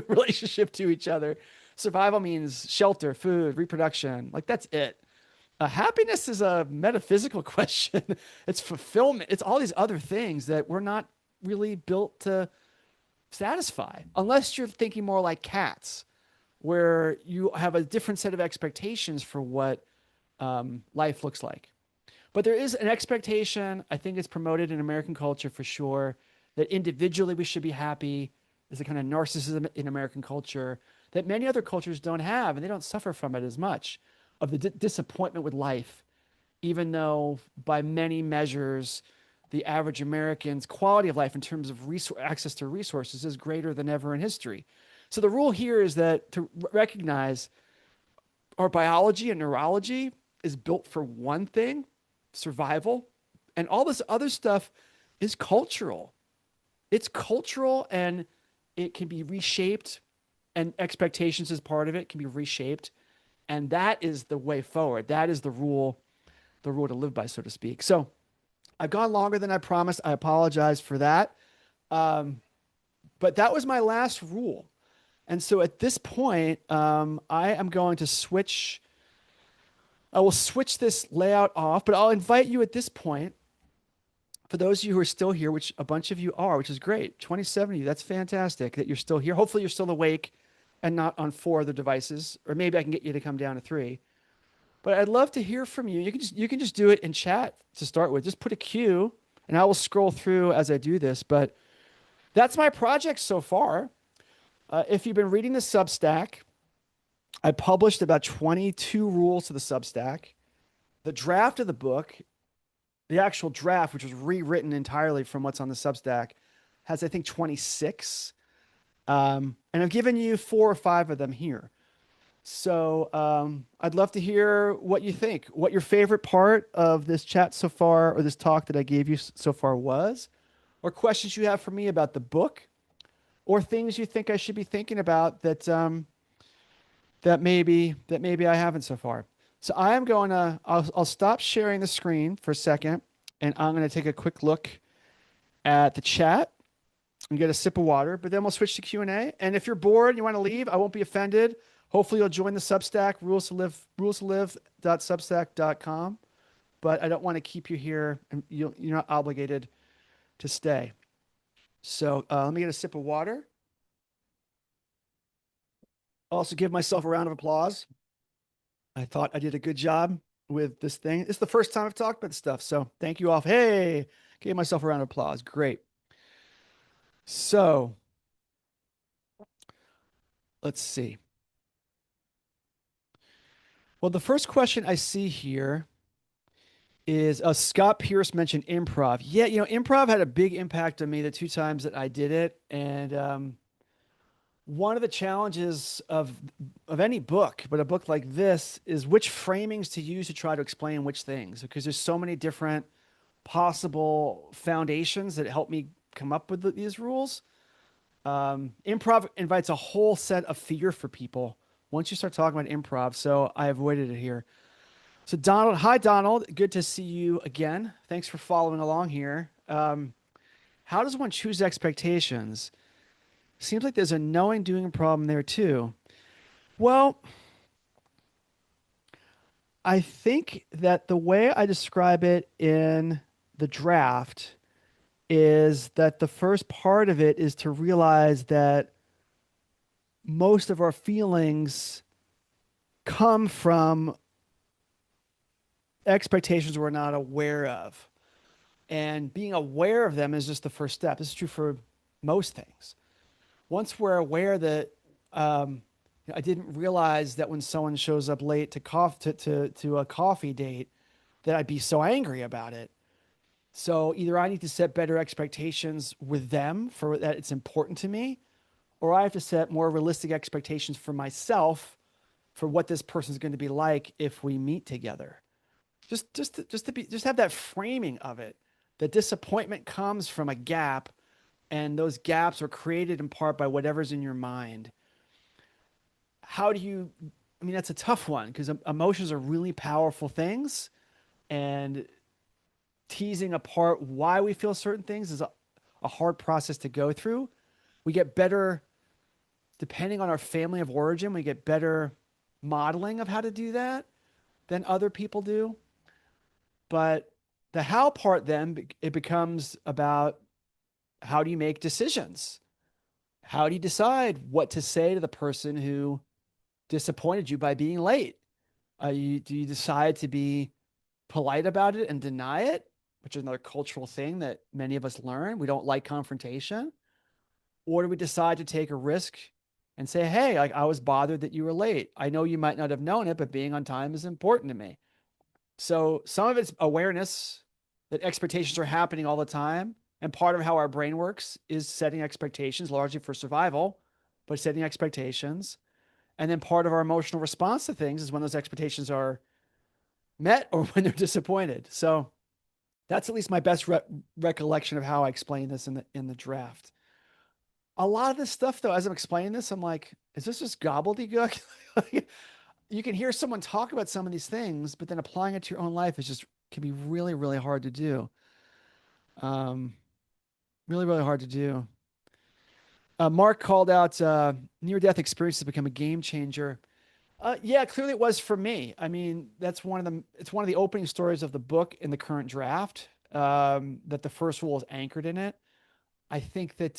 relationship to each other. Survival means shelter, food, reproduction. Like, that's it. Happiness is a metaphysical question. It's fulfillment. It's all these other things that we're not really built to satisfy, unless you're thinking more like cats, where you have a different set of expectations for what life looks like. But there is an expectation, I think it's promoted in American culture for sure, that individually we should be happy. There's a kind of narcissism in American culture that many other cultures don't have, and they don't suffer from it as much, of the disappointment with life, even though by many measures, the average American's quality of life in terms of access to resources is greater than ever in history. So the rule here is that to recognize our biology and neurology is built for one thing, survival, and all this other stuff is cultural. It's cultural, and it can be reshaped, and expectations as part of it can be reshaped. And that is the way forward. That is the rule to live by, so to speak. So I've gone longer than I promised. I apologize for that. But that was my last rule. And so at this point, I am going to switch. I will switch this layout off, but I'll invite you at this point For those of you who are still here, which a bunch of you are, which is great, 27 of you, that's fantastic that you're still here. Hopefully you're still awake and not on 4 other devices, or maybe I can get you to come down to 3. But I'd love to hear from you. You can just do it in chat to start with. Just put a Q, and I will scroll through as I do this. But that's my project so far. If you've been reading the Substack, I published about 22 rules to the Substack. The draft of the book, the actual draft, which was rewritten entirely from what's on the Substack, has I think 26. And I've given you 4 or 5 of them here. So I'd love to hear what you think, what your favorite part of this chat so far, or this talk that I gave you so far was, or questions you have for me about the book, or things you think I should be thinking about that maybe I haven't so far. So I am going to, I'll stop sharing the screen for a second, and I'm going to take a quick look at the chat and get a sip of water, but then we'll switch to Q&A. And if you're bored and you want to leave, I won't be offended. Hopefully you'll join the Substack, rulesolive.substack.com. But I don't want to keep you here, and you're not obligated to stay. So let me get a sip of water. I'll also give myself a round of applause. I thought I did a good job with this thing. It's the first time I've talked about this stuff, so thank you all. Hey, gave myself a round of applause. Great. So let's see. Well, the first question I see here is Scott Pierce mentioned improv. Yeah, improv had a big impact on me the 2 times that I did it. And one of the challenges of any book, but a book like this, is which framings to use to try to explain which things, because there's so many different possible foundations that help me come up with these rules. Improv invites a whole set of fear for people once you start talking about improv. So I avoided it here. So Donald, hi Donald, good to see you again. Thanks for following along here. How does one choose expectations? Seems like there's a knowing doing problem there too. Well, I think that the way I describe it in the draft is that the first part of it is to realize that most of our feelings come from expectations we're not aware of. And being aware of them is just the first step. This is true for most things. Once we're aware that I didn't realize that when someone shows up late to a coffee date, that I'd be so angry about it. So either I need to set better expectations with them for that it's important to me, or I have to set more realistic expectations for myself for what this person's going to be like if we meet together. Just have that framing of it. That disappointment comes from a gap, and those gaps are created in part by whatever's in your mind. That's a tough one because emotions are really powerful things, and teasing apart why we feel certain things is a hard process to go through. We get better, depending on our family of origin, we get better modeling of how to do that than other people do. But the how part, then it becomes about how do you make decisions? How do you decide what to say to the person who disappointed you by being late? Do you decide to be polite about it and deny it, which is another cultural thing that many of us learn? We don't like confrontation. Or do we decide to take a risk and say, hey, I was bothered that you were late. I know you might not have known it, but being on time is important to me. So some of it's awareness that expectations are happening all the time. And part of how our brain works is setting expectations, largely for survival, but setting expectations. And then part of our emotional response to things is when those expectations are met or when they're disappointed. So that's at least my best recollection of how I explain this in the draft. A lot of this stuff, though, as I'm explaining this, I'm like, is this just gobbledygook? You can hear someone talk about some of these things, but then applying it to your own life can be really, really hard to do. Really, really hard to do. Mark called out near-death experiences become a game changer. Yeah, clearly it was for me. I mean, it's one of the opening stories of the book in the current draft. that the first rule is anchored in it. I think that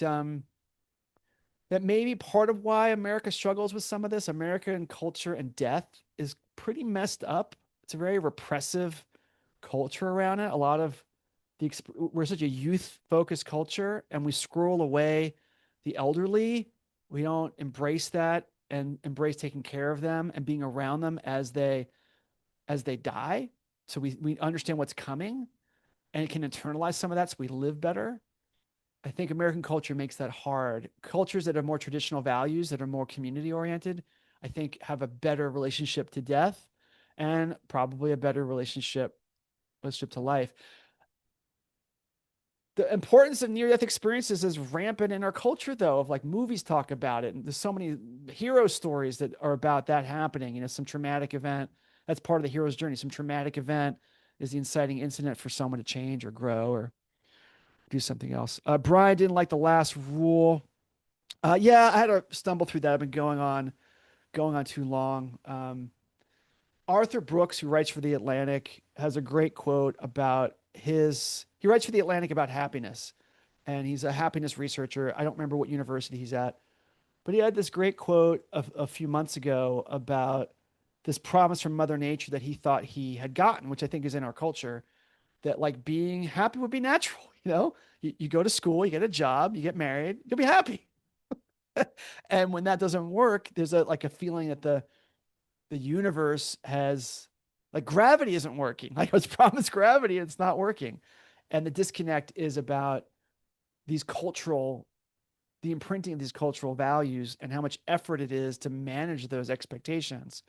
that may be part of why America struggles with some of this. American culture and death is pretty messed up. It's a very repressive culture around it. A lot of we're such a youth focused culture, and we scroll away the elderly. We don't embrace that and embrace taking care of them and being around them as they die. So we understand what's coming and can internalize some of that so we live better. I think American culture makes that hard. Cultures that have more traditional values, that are more community oriented, I think have a better relationship to death and probably a better relationship to life. The importance of near death experiences is rampant in our culture, though, of like movies talk about it. And there's so many hero stories that are about that happening. You know, some traumatic event that's part of the hero's journey. Some traumatic event is the inciting incident for someone to change or grow or do something else. Brian didn't like the last rule. Yeah, I had to stumble through that. I've been going on too long. Arthur Brooks, who writes for The Atlantic, has a great quote about he writes for The Atlantic about happiness, and he's a happiness researcher. I don't remember what university he's at, but he had this great quote a few months ago about this promise from Mother Nature that he thought he had gotten, which I think is in our culture, that like being happy would be natural. You know, you go to school, you get a job, you get married, you'll be happy. And when that doesn't work, there's a like a feeling that the universe has like gravity isn't working. Like it's promised gravity, it's not working. And the disconnect is about these cultural, the imprinting of these cultural values and how much effort it is to manage those expectations.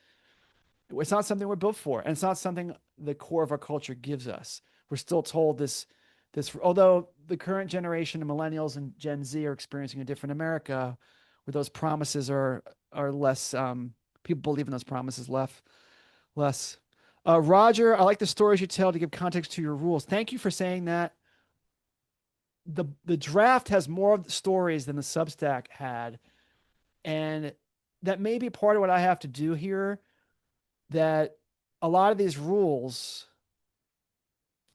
It's not something we're built for, and it's not something the core of our culture gives us. We're still told this although the current generation of millennials and Gen Z are experiencing a different America where those promises are less people believe in those promises less. Roger, I like the stories you tell to give context to your rules. Thank you for saying that. The draft has more of the stories than the Substack had, and that may be part of what I have to do here. That a lot of these rules,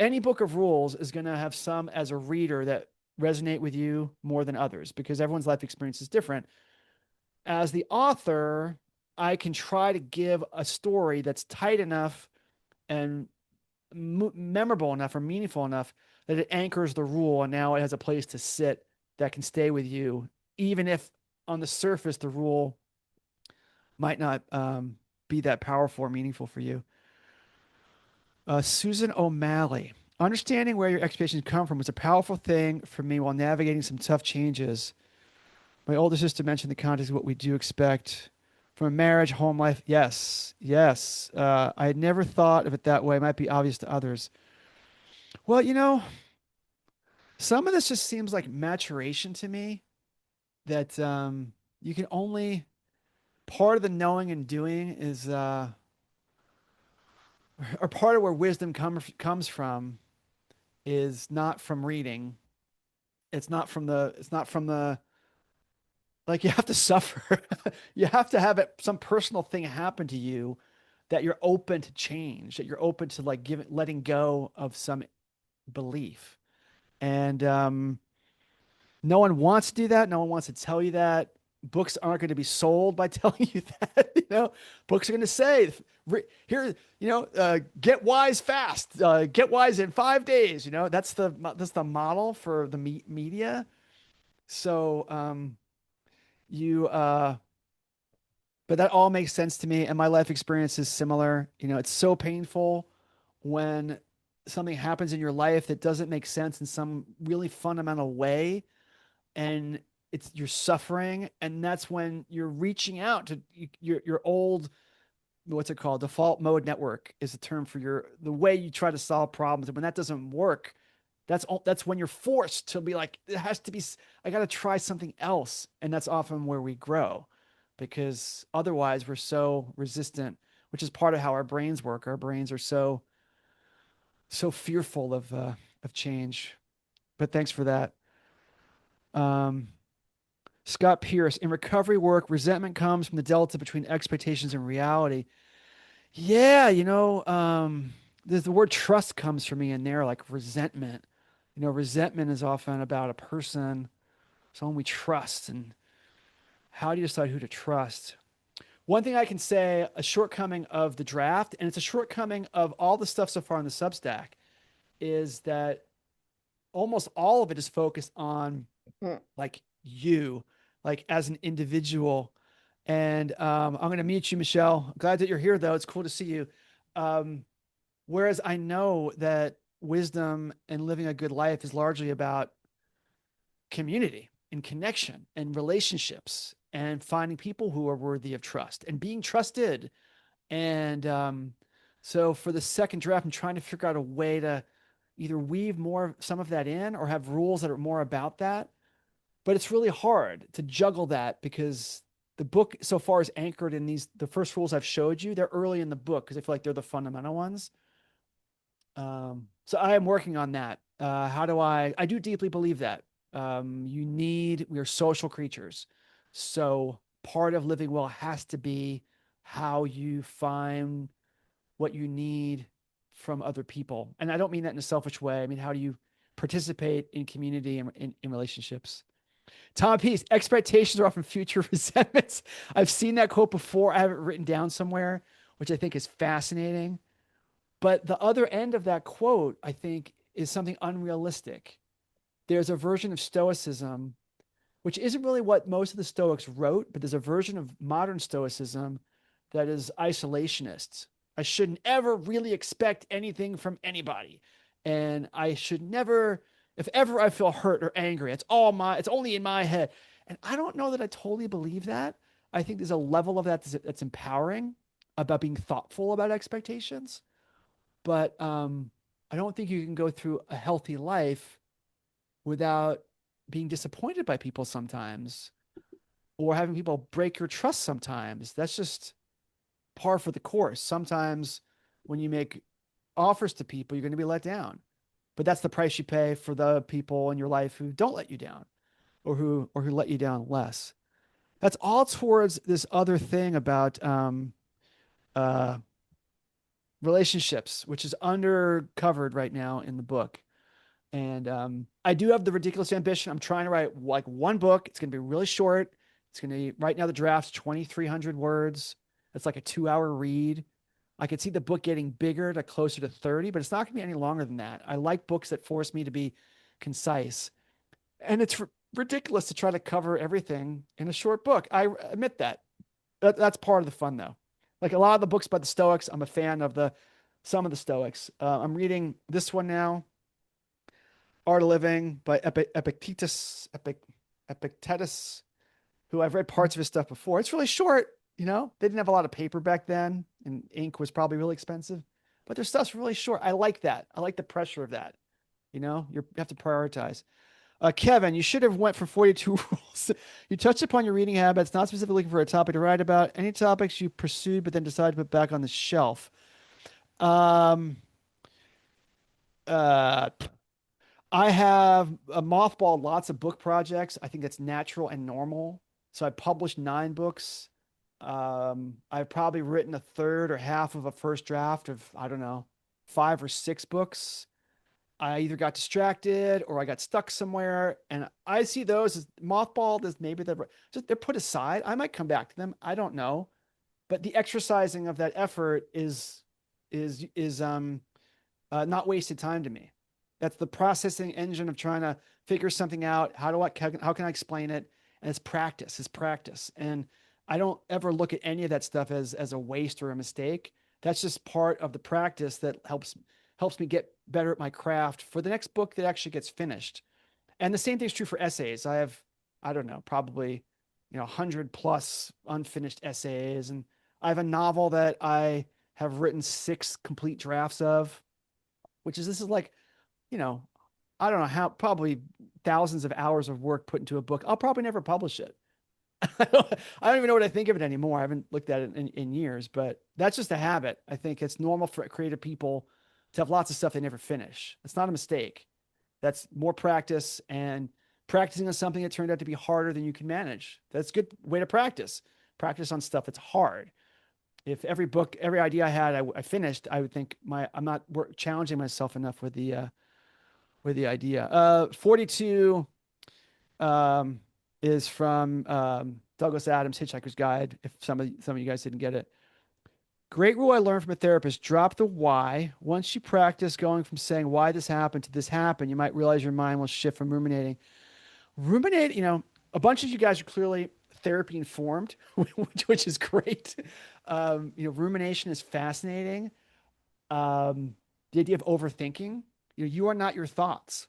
any book of rules is going to have some as a reader that resonate with you more than others because everyone's life experience is different. As the author, I can try to give a story that's tight enough and memorable enough or meaningful enough that it anchors the rule and now it has a place to sit that can stay with you, even if on the surface the rule might not be that powerful or meaningful for you. Susan O'Malley. Understanding where your expectations come from was a powerful thing for me while navigating some tough changes. My older sister mentioned the context of what we do expect from a marriage, home life. Yes, yes. I had never thought of it that way. It might be obvious to others. Well, you know, some of this just seems like maturation to me that you can only, part of the knowing and doing is, or part of where wisdom comes from is not from reading. It's not from the, like you have to suffer. You have to have some personal thing happen to you that you're open to change, that you're open to like letting go of some belief. And no one wants to do that. No one wants to tell you that. Books aren't going to be sold by telling you that. You know, books are going to say, "Here, you know, get wise fast. Get wise in 5 days." You know, that's the model for the media. So you but that all makes sense to me, and my life experience is similar. You know, it's so painful when something happens in your life that doesn't make sense in some really fundamental way, and you're suffering, and that's when you're reaching out to your old, what's it called, default mode network is a term for the way you try to solve problems, and when that doesn't work, that's when you're forced to be like, it has to be, I got to try something else, and that's often where we grow, because otherwise we're so resistant, which is part of how our brains work. Our brains are so fearful of change. But thanks for that. Um, Scott Pierce, in recovery work, resentment comes from the delta between expectations and reality. Yeah, you know, the word trust comes from me in there, like resentment. You know, resentment is often about a person, someone we trust, and how do you decide who to trust? One thing I can say, a shortcoming of the draft, and it's a shortcoming of all the stuff so far in the Substack, is that almost all of it is focused on Mm. like you, like as an individual. And I'm going to meet you, Michelle. Glad that you're here, though. It's cool to see you. Um, whereas I know that wisdom and living a good life is largely about community and connection and relationships and finding people who are worthy of trust and being trusted. And so for the second draft, I'm trying to figure out a way to either weave more some of that in or have rules that are more about that. But it's really hard to juggle that because the book so far is anchored in the first rules I've showed you. They're early in the book because I feel like they're the fundamental ones. So I am working on that. How do I do deeply believe that we are social creatures. So part of living well has to be how you find what you need from other people. And I don't mean that in a selfish way. I mean, how do you participate in community and in relationships? Tom Peace, expectations are often future resentments. I've seen that quote before. I have it written down somewhere, which I think is fascinating. But the other end of that quote, I think, is something unrealistic. There's a version of Stoicism, which isn't really what most of the Stoics wrote, but there's a version of modern Stoicism that is isolationist. I shouldn't ever really expect anything from anybody. And I should never, if ever I feel hurt or angry, it's only in my head. And I don't know that I totally believe that. I think there's a level of that that's empowering about being thoughtful about expectations. But I don't think you can go through a healthy life without being disappointed by people sometimes or having people break your trust sometimes. That's just par for the course. Sometimes when you make offers to people, you're going to be let down. But that's the price you pay for the people in your life who don't let you down or who let you down less. That's all towards this other thing about uh, relationships, which is undercovered right now in the book. And I do have the ridiculous ambition. I'm trying to write like one book. It's going to be really short. It's going to be right now the draft's 2,300 words. It's like a 2 hour read. I could see the book getting bigger to closer to 30, but it's not going to be any longer than that. I like books that force me to be concise. And it's ridiculous to try to cover everything in a short book. I admit that. That's part of the fun, though. Like a lot of the books by the Stoics, I'm a fan of some of the Stoics. I'm reading this one now, Art of Living by Epictetus, who I've read parts of his stuff before. It's really short, you know. They didn't have a lot of paper back then, and ink was probably really expensive. But their stuff's really short. I like that. I like the pressure of that. You have to prioritize. Kevin, you should have went for 42 rules. You touched upon your reading habits, not specifically looking for a topic to write about. Any topics you pursued but then decided to put back on the shelf? Um, uh, I have mothballed lots of book projects. I think that's natural and normal. So I published 9 books. I've probably written a third or half of a first draft of, I don't know, 5 or 6 books. I either got distracted or I got stuck somewhere. And I see those as mothballed as maybe they're put aside. I might come back to them. I don't know. But the exercising of that effort is not wasted time to me. That's the processing engine of trying to figure something out. How can I explain it? And it's practice. It's practice. And I don't ever look at any of that stuff as a waste or a mistake. That's just part of the practice that helps me get better at my craft for the next book that actually gets finished. And the same thing's true for essays. I don't know, probably 100 plus unfinished essays, and I have a novel that I have written 6 complete drafts of, this is like, you know, I don't know how, probably thousands of hours of work put into a book. I'll probably never publish it. I don't even know what I think of it anymore. I haven't looked at it in years, but that's just a habit. I think it's normal for creative people to have lots of stuff they never finish. It's not a mistake. That's more practice and practicing on something that turned out to be harder than you can manage. That's a good way to practice. Practice on stuff that's hard. If every book, every idea I had, I finished, I would think I'm not challenging myself enough with the idea. 42 um, is from Douglas Adams' Hitchhiker's Guide. If some of you guys didn't get it, great rule I learned from a therapist: drop the why. Once you practice going from saying why this happened to this happened, you might realize your mind will shift from ruminating. Ruminate, a bunch of you guys are clearly therapy informed, which is great. Rumination is fascinating. The idea of overthinking. You are not your thoughts.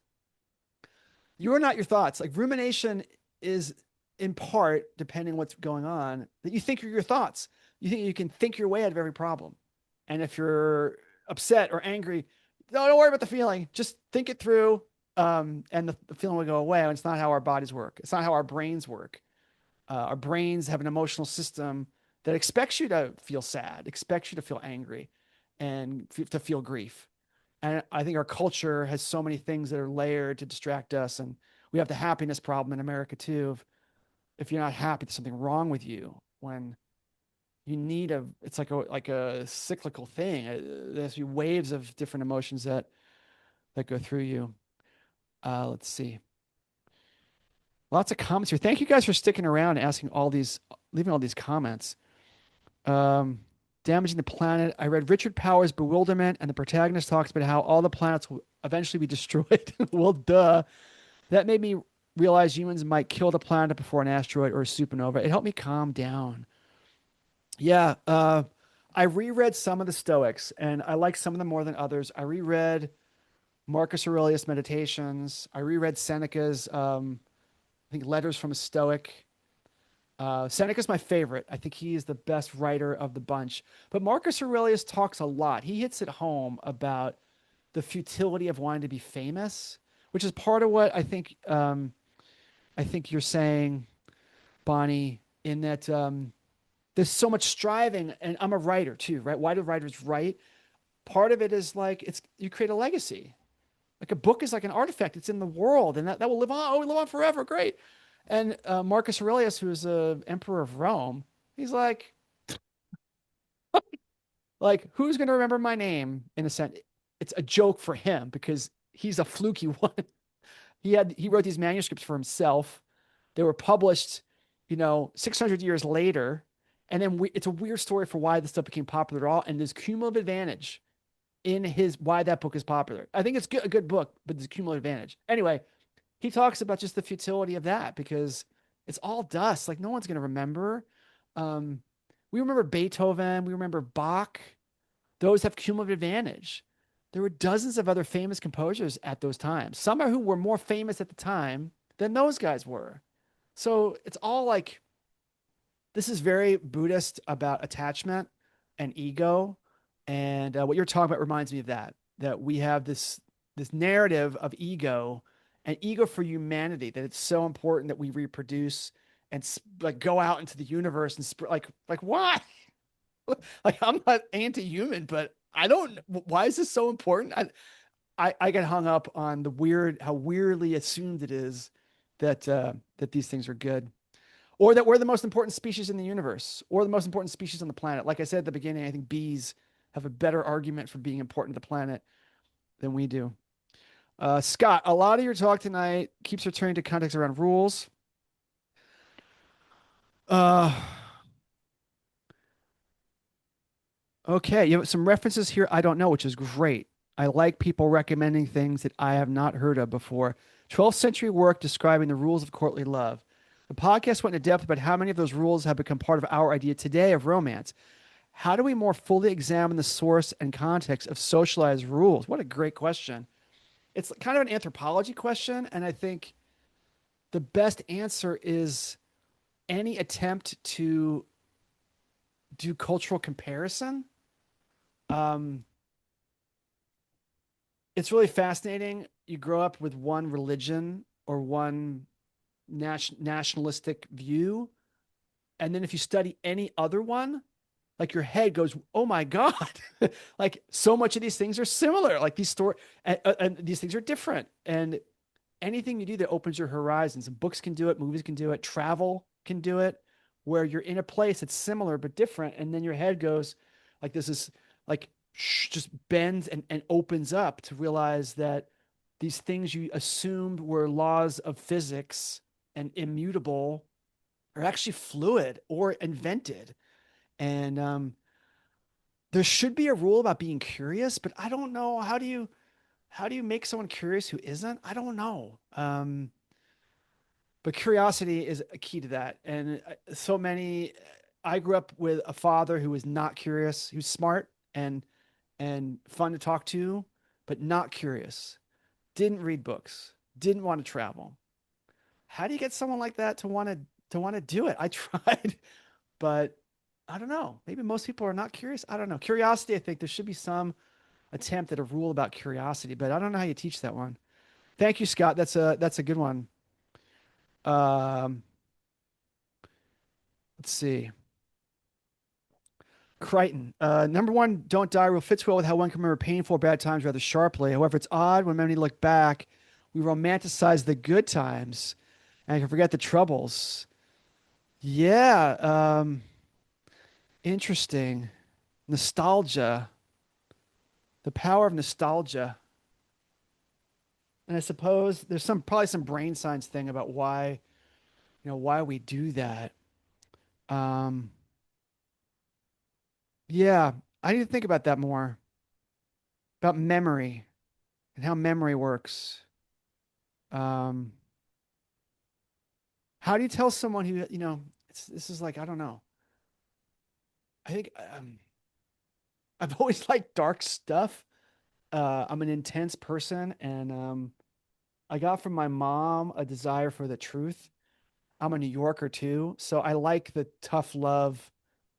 You are not your thoughts. Like rumination is in part, depending what's going on, that you think you're your thoughts. You think you can think your way out of every problem. And if you're upset or angry, no, don't worry about the feeling. Just think it through. And the feeling will go away. And it's not how our bodies work. It's not how our brains work. Our brains have an emotional system that expects you to feel sad, expects you to feel angry, and to feel grief. And I think our culture has so many things that are layered to distract us. And we have the happiness problem in America too. If you're not happy, there's something wrong with you. When you need it's like a cyclical thing. There's waves of different emotions that go through you. Let's see. Lots of comments here. Thank you guys for sticking around, leaving all these comments. Damaging the planet. I read Richard Powers' Bewilderment, and the protagonist talks about how all the planets will eventually be destroyed. Well, duh. That made me realize humans might kill the planet before an asteroid or a supernova. It helped me calm down. Yeah, I reread some of the Stoics, and I like some of them more than others. I reread Marcus Aurelius' Meditations. I reread Seneca's, I think, Letters from a Stoic. Seneca's my favorite. I think he is the best writer of the bunch. But Marcus Aurelius talks a lot. He hits it home about the futility of wanting to be famous, which is part of what I think you're saying, Bonnie, in that there's so much striving, and I'm a writer too, right? Why do writers write? Part of it is like you create a legacy. Like a book is like an artifact. It's in the world, and that will live on. Oh, we live on forever. Great. And Marcus Aurelius, who is a emperor of Rome, he's like, who's going to remember my name? In a sense, it's a joke for him because he's a fluky one. He wrote these manuscripts for himself. They were published, 600 years later, and then it's a weird story for why this stuff became popular at all. And there's cumulative advantage in why that book is popular. I think it's a good book, but there's cumulative advantage. Anyway, he talks about just the futility of that because it's all dust. Like no one's going to remember. Um, we remember Beethoven. We remember Bach. Those have cumulative advantage. There were dozens of other famous composers at those times. Some who were more famous at the time than those guys were. So it's all like, this is very Buddhist about attachment and ego. And what you're talking about reminds me of that we have this narrative of ego and ego for humanity, that it's so important that we reproduce and like go out into the universe and like why? Like I'm not anti-human, but I don't. Why is this so important? I get hung up on how weirdly assumed it is that these things are good, or that we're the most important species in the universe, or the most important species on the planet. Like I said at the beginning, I think bees have a better argument for being important to the planet than we do. Scott, a lot of your talk tonight keeps returning to context around rules. Uh, okay, you have some references here I don't know, which is great. I like people recommending things that I have not heard of before. 12th century work describing the rules of courtly love. The podcast went into depth about how many of those rules have become part of our idea today of romance. How do we more fully examine the source and context of socialized rules? What a great question. It's kind of an anthropology question, and I think the best answer is any attempt to do cultural comparison. Um, it's really fascinating. You grow up with one religion or one nationalistic view, and then if you study any other one, like your head goes, oh my God, like so much of these things are similar. Like and these things are different. And anything you do that opens your horizons, and books can do it, movies can do it, travel can do it. where you're in a place that's similar but different, and then your head goes like this is like just bends and opens up to realize that these things you assumed were laws of physics and immutable are actually fluid or invented. And there should be a rule about being curious, but I don't know how do you make someone curious who isn't? I don't know. But curiosity is a key to that. And so many, I grew up with a father who was not curious, who's smart and fun to talk to, but not curious. Didn't read books, didn't want to travel. How do you get someone like that to want to do it? I tried, but I don't know. Maybe most people are not curious. I don't know. Curiosity, I think there should be some attempt at a rule about curiosity, but I don't know how you teach that one. Thank you, Scott. That's a good one. Um, let's see. Crichton. Number one, Don't Die rule fits well with how one can remember painful or bad times rather sharply. However, it's odd when many look back, we romanticize the good times and can forget the troubles. Yeah, interesting. Nostalgia, the power of nostalgia. And I suppose there's probably some brain science thing about why we do that. Um, yeah, I need to think about that more, about memory and how memory works. Um, how do you tell someone who, this is like, I don't know. I think I've always liked dark stuff. I'm an intense person, and I got from my mom a desire for the truth. I'm a New Yorker too, so I like the tough love.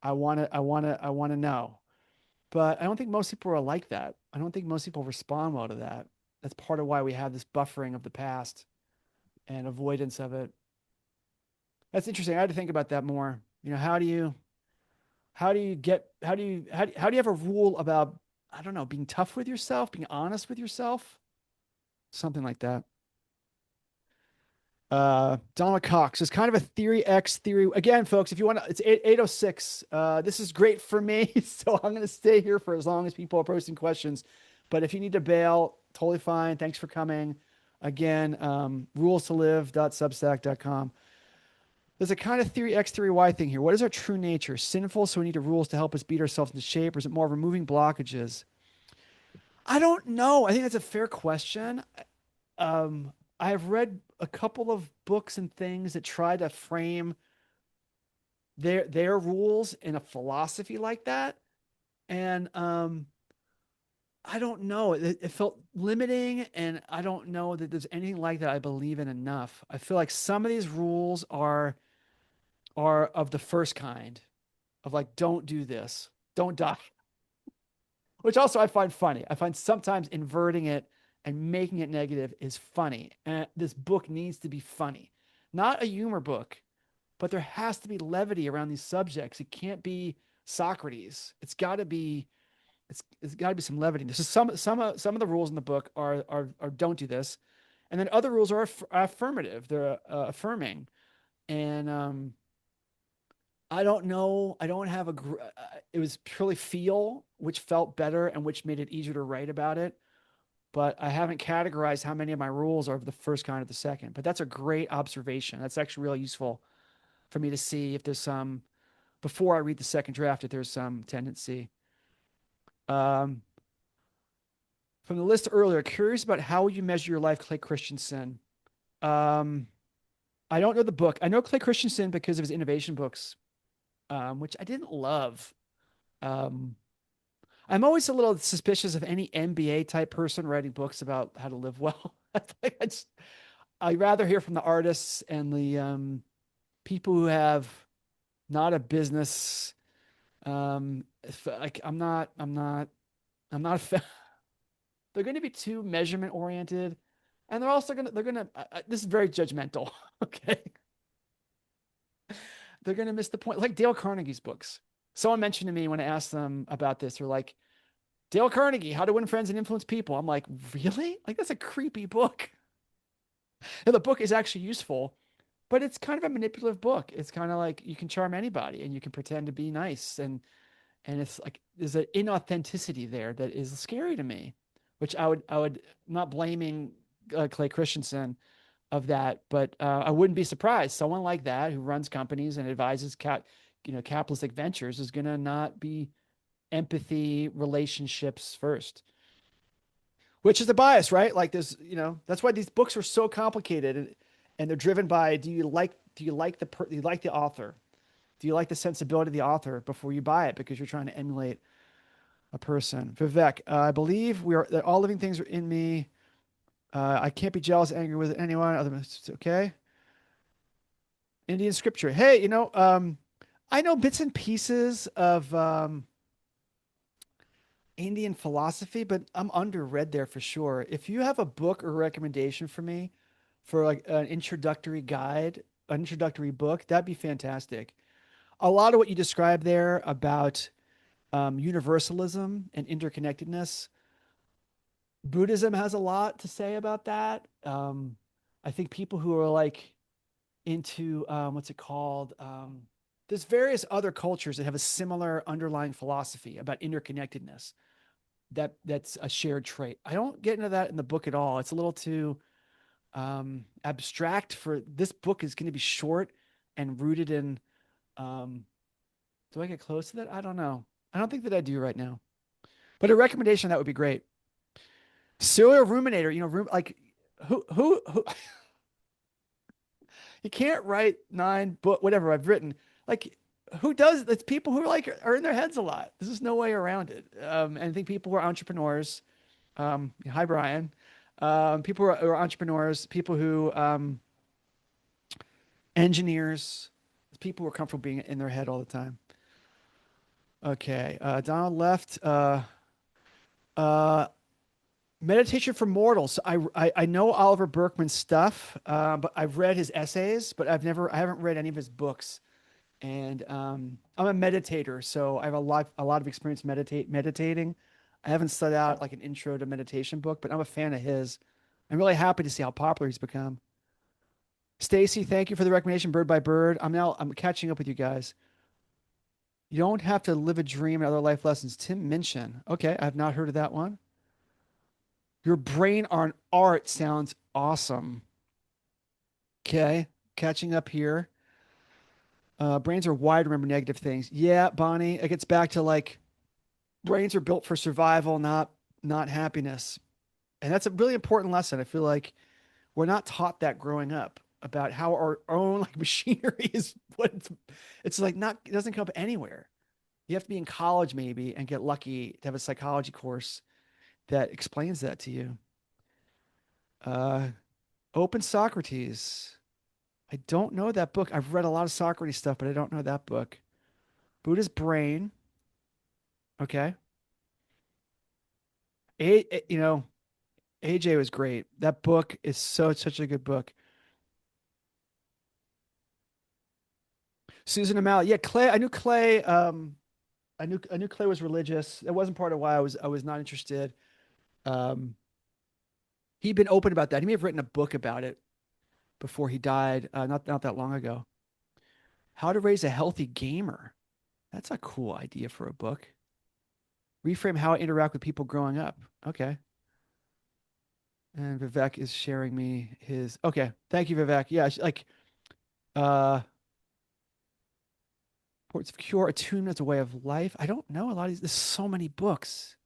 I want to know. But I don't think most people are like that. I don't think most people respond well to that. That's part of why we have this buffering of the past and avoidance of it. That's interesting. I had to think about that more. How do you get, how do you have a rule about, I don't know, being tough with yourself, being honest with yourself? Something like that. Donald Cox is kind of a theory X theory. Again, folks, if you want to, it's 8:06. This is great for me. So I'm going to stay here for as long as people are posting questions. But if you need to bail, totally fine. Thanks for coming. Again, rulestolive.substack.com. There's a kind of theory X, theory Y thing here. What is our true nature? Sinful, so we need the rules to help us beat ourselves into shape, or is it more removing blockages? I don't know. I think that's a fair question. I've read a couple of books and things that try to frame their rules in a philosophy like that. And I don't know. It felt limiting, and I don't know that there's anything like that I believe in enough. I feel like some of these rules are of the first kind of like, don't do this, don't die, which also I find funny. I find sometimes inverting it and making it negative is funny. And this book needs to be funny, not a humor book, but there has to be levity around these subjects. It can't be Socrates. It's got to be some levity. This is some of the rules in the book are don't do this, and then other rules are affirmative. They're affirming, and I don't know. I don't have it was purely feel, which felt better and which made it easier to write about it. But I haven't categorized how many of my rules are of the first kind or the second. But that's a great observation. That's actually really useful for me to see if there's some, before I read the second draft, if there's some tendency. Um, from the list earlier, curious about how you measure your life, Clay Christensen. Um, I don't know the book. I know Clay Christensen because of his innovation books, which I didn't love. Um, I'm always a little suspicious of any MBA type person writing books about how to live well. I'd rather hear from the artists and the people who have not a business. Like I'm not a fan. They're going to be too measurement oriented, and they're going to. This is very judgmental. Okay, they're going to miss the point. Like Dale Carnegie's books. Someone mentioned to me when I asked them about this, they're like, Dale Carnegie, How to Win Friends and Influence People. I'm like, really? Like, that's a creepy book. And the book is actually useful, but it's kind of a manipulative book. It's kind of like you can charm anybody and you can pretend to be nice, and it's like there's an inauthenticity there that is scary to me, which I would I'm not blaming Clay Christensen of that, but I wouldn't be surprised someone like that who runs companies and advises capitalistic ventures is going to not be empathy relationships first, which is the bias, right? Like there's, that's why these books are so complicated, and they're driven by, do you like the author? Do you like the sensibility of the author before you buy it because you're trying to emulate a person? Vivek, I believe that all living things are in me. I can't be jealous, angry with anyone other than it's okay. Indian scripture. Hey, I know bits and pieces of Indian philosophy, but I'm underread there for sure. If you have a book or recommendation for me for like an introductory guide, an introductory book, that'd be fantastic. A lot of what you described there about universalism and interconnectedness, Buddhism has a lot to say about that. I think people who are like into what's it called? There's various other cultures that have a similar underlying philosophy about interconnectedness. That's a shared trait. I don't get into that in the book at all. It's a little too abstract for this book is going to be short and rooted in. Um, do I get close to that? I don't know. I don't think that I do right now. But a recommendation that would be great. Serial ruminator, like who you can't write 9 book whatever I've written. Like who does it's people who are in their heads a lot. There's just no way around it. And I think people who are entrepreneurs, hi Brian, people who are entrepreneurs, people who engineers, people who are comfortable being in their head all the time. Okay, Donald left. Uh, Meditation for Mortals. I know Oliver Berkman's stuff, but I've read his essays, but I haven't read any of his books. And I'm a meditator, so I have a lot of experience meditating. I haven't studied out like an intro to meditation book, but I'm a fan of his. I'm really happy to see how popular he's become. Stacy, thank you for the recommendation, Bird by Bird. I'm catching up with you guys. You don't have to live a dream and other life lessons. Tim Minchin. Okay, I have not heard of that one. Your brain on art sounds awesome. Okay, catching up here. Brains are wired to remember negative things. Yeah, Bonnie, it gets back to like brains are built for survival, not happiness. And that's a really important lesson. I feel like we're not taught that growing up about how our own like machinery is it's like not it doesn't come up anywhere. You have to be in college maybe and get lucky to have a psychology course that explains that to you. Uh, Open Socrates. I don't know that book. I've read a lot of Socrates stuff, but I don't know that book. Buddha's Brain. Okay. You know, AJ was great. That book is such a good book. Susan O'Malley. Yeah, Clay. I knew Clay. I knew Clay was religious. That wasn't part of why I was not interested. Um, he'd been open about that. He may have written a book about it before he died, not that long ago. How to Raise a Healthy Gamer. That's a cool idea for a book. Reframe how I interact with people growing up. Okay. And Vivek is sharing me his. Okay. Thank you, Vivek. Yeah, like uh Ports of Cure, Attunement as a Way of Life. I don't know a lot of these. There's so many books.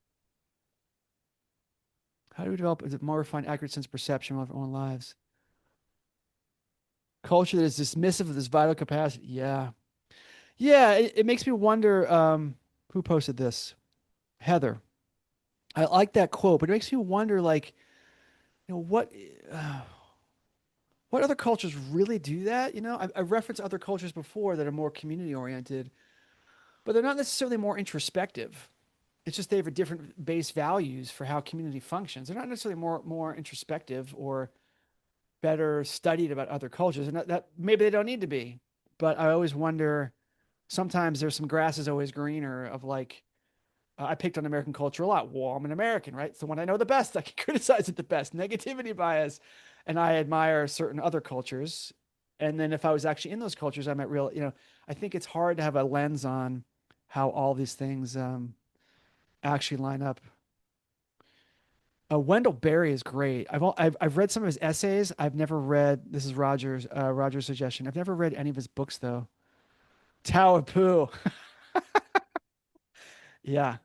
How do we develop a more refined, accurate sense of perception of our own lives? Culture that is dismissive of this vital capacity. Yeah. Yeah, it makes me wonder who posted this? Heather. I like that quote, but it makes me wonder like, uh, what other cultures really do that? I've referenced other cultures before that are more community oriented, but they're not necessarily more introspective. It's just they have a different base values for how community functions. They're not necessarily more introspective or better studied about other cultures, and that maybe they don't need to be. But I always wonder. Sometimes there's some grass is always greener. Of like, I picked on American culture a lot. Well, I'm an American, right? So when I know the best, I can criticize it the best. Negativity bias, and I admire certain other cultures. And then if I was actually in those cultures, I might real, I think it's hard to have a lens on how all these things actually line up. Wendell Berry is great. I've read some of his essays. I've never read. This is Roger's suggestion. I've never read any of his books though. Tao of Pooh. Yeah.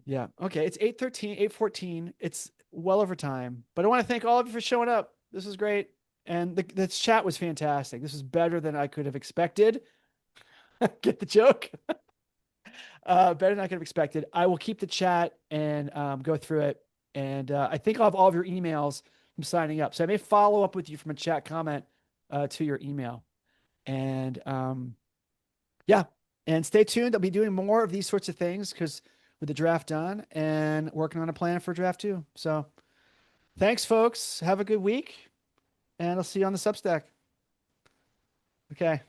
Yeah. Okay. It's 8:13, 8:14. It's well over time. But I want to thank all of you for showing up. This was great. And the chat was fantastic. This was better than I could have expected. Get the joke? Better than I could have expected. I will keep the chat and go through it. And I think I'll have all of your emails from signing up. So I may follow up with you from a chat comment to your email. And yeah, and stay tuned. I'll be doing more of these sorts of things because with the draft done and working on a plan for draft two. So thanks, folks. Have a good week, and I'll see you on the Substack. Okay.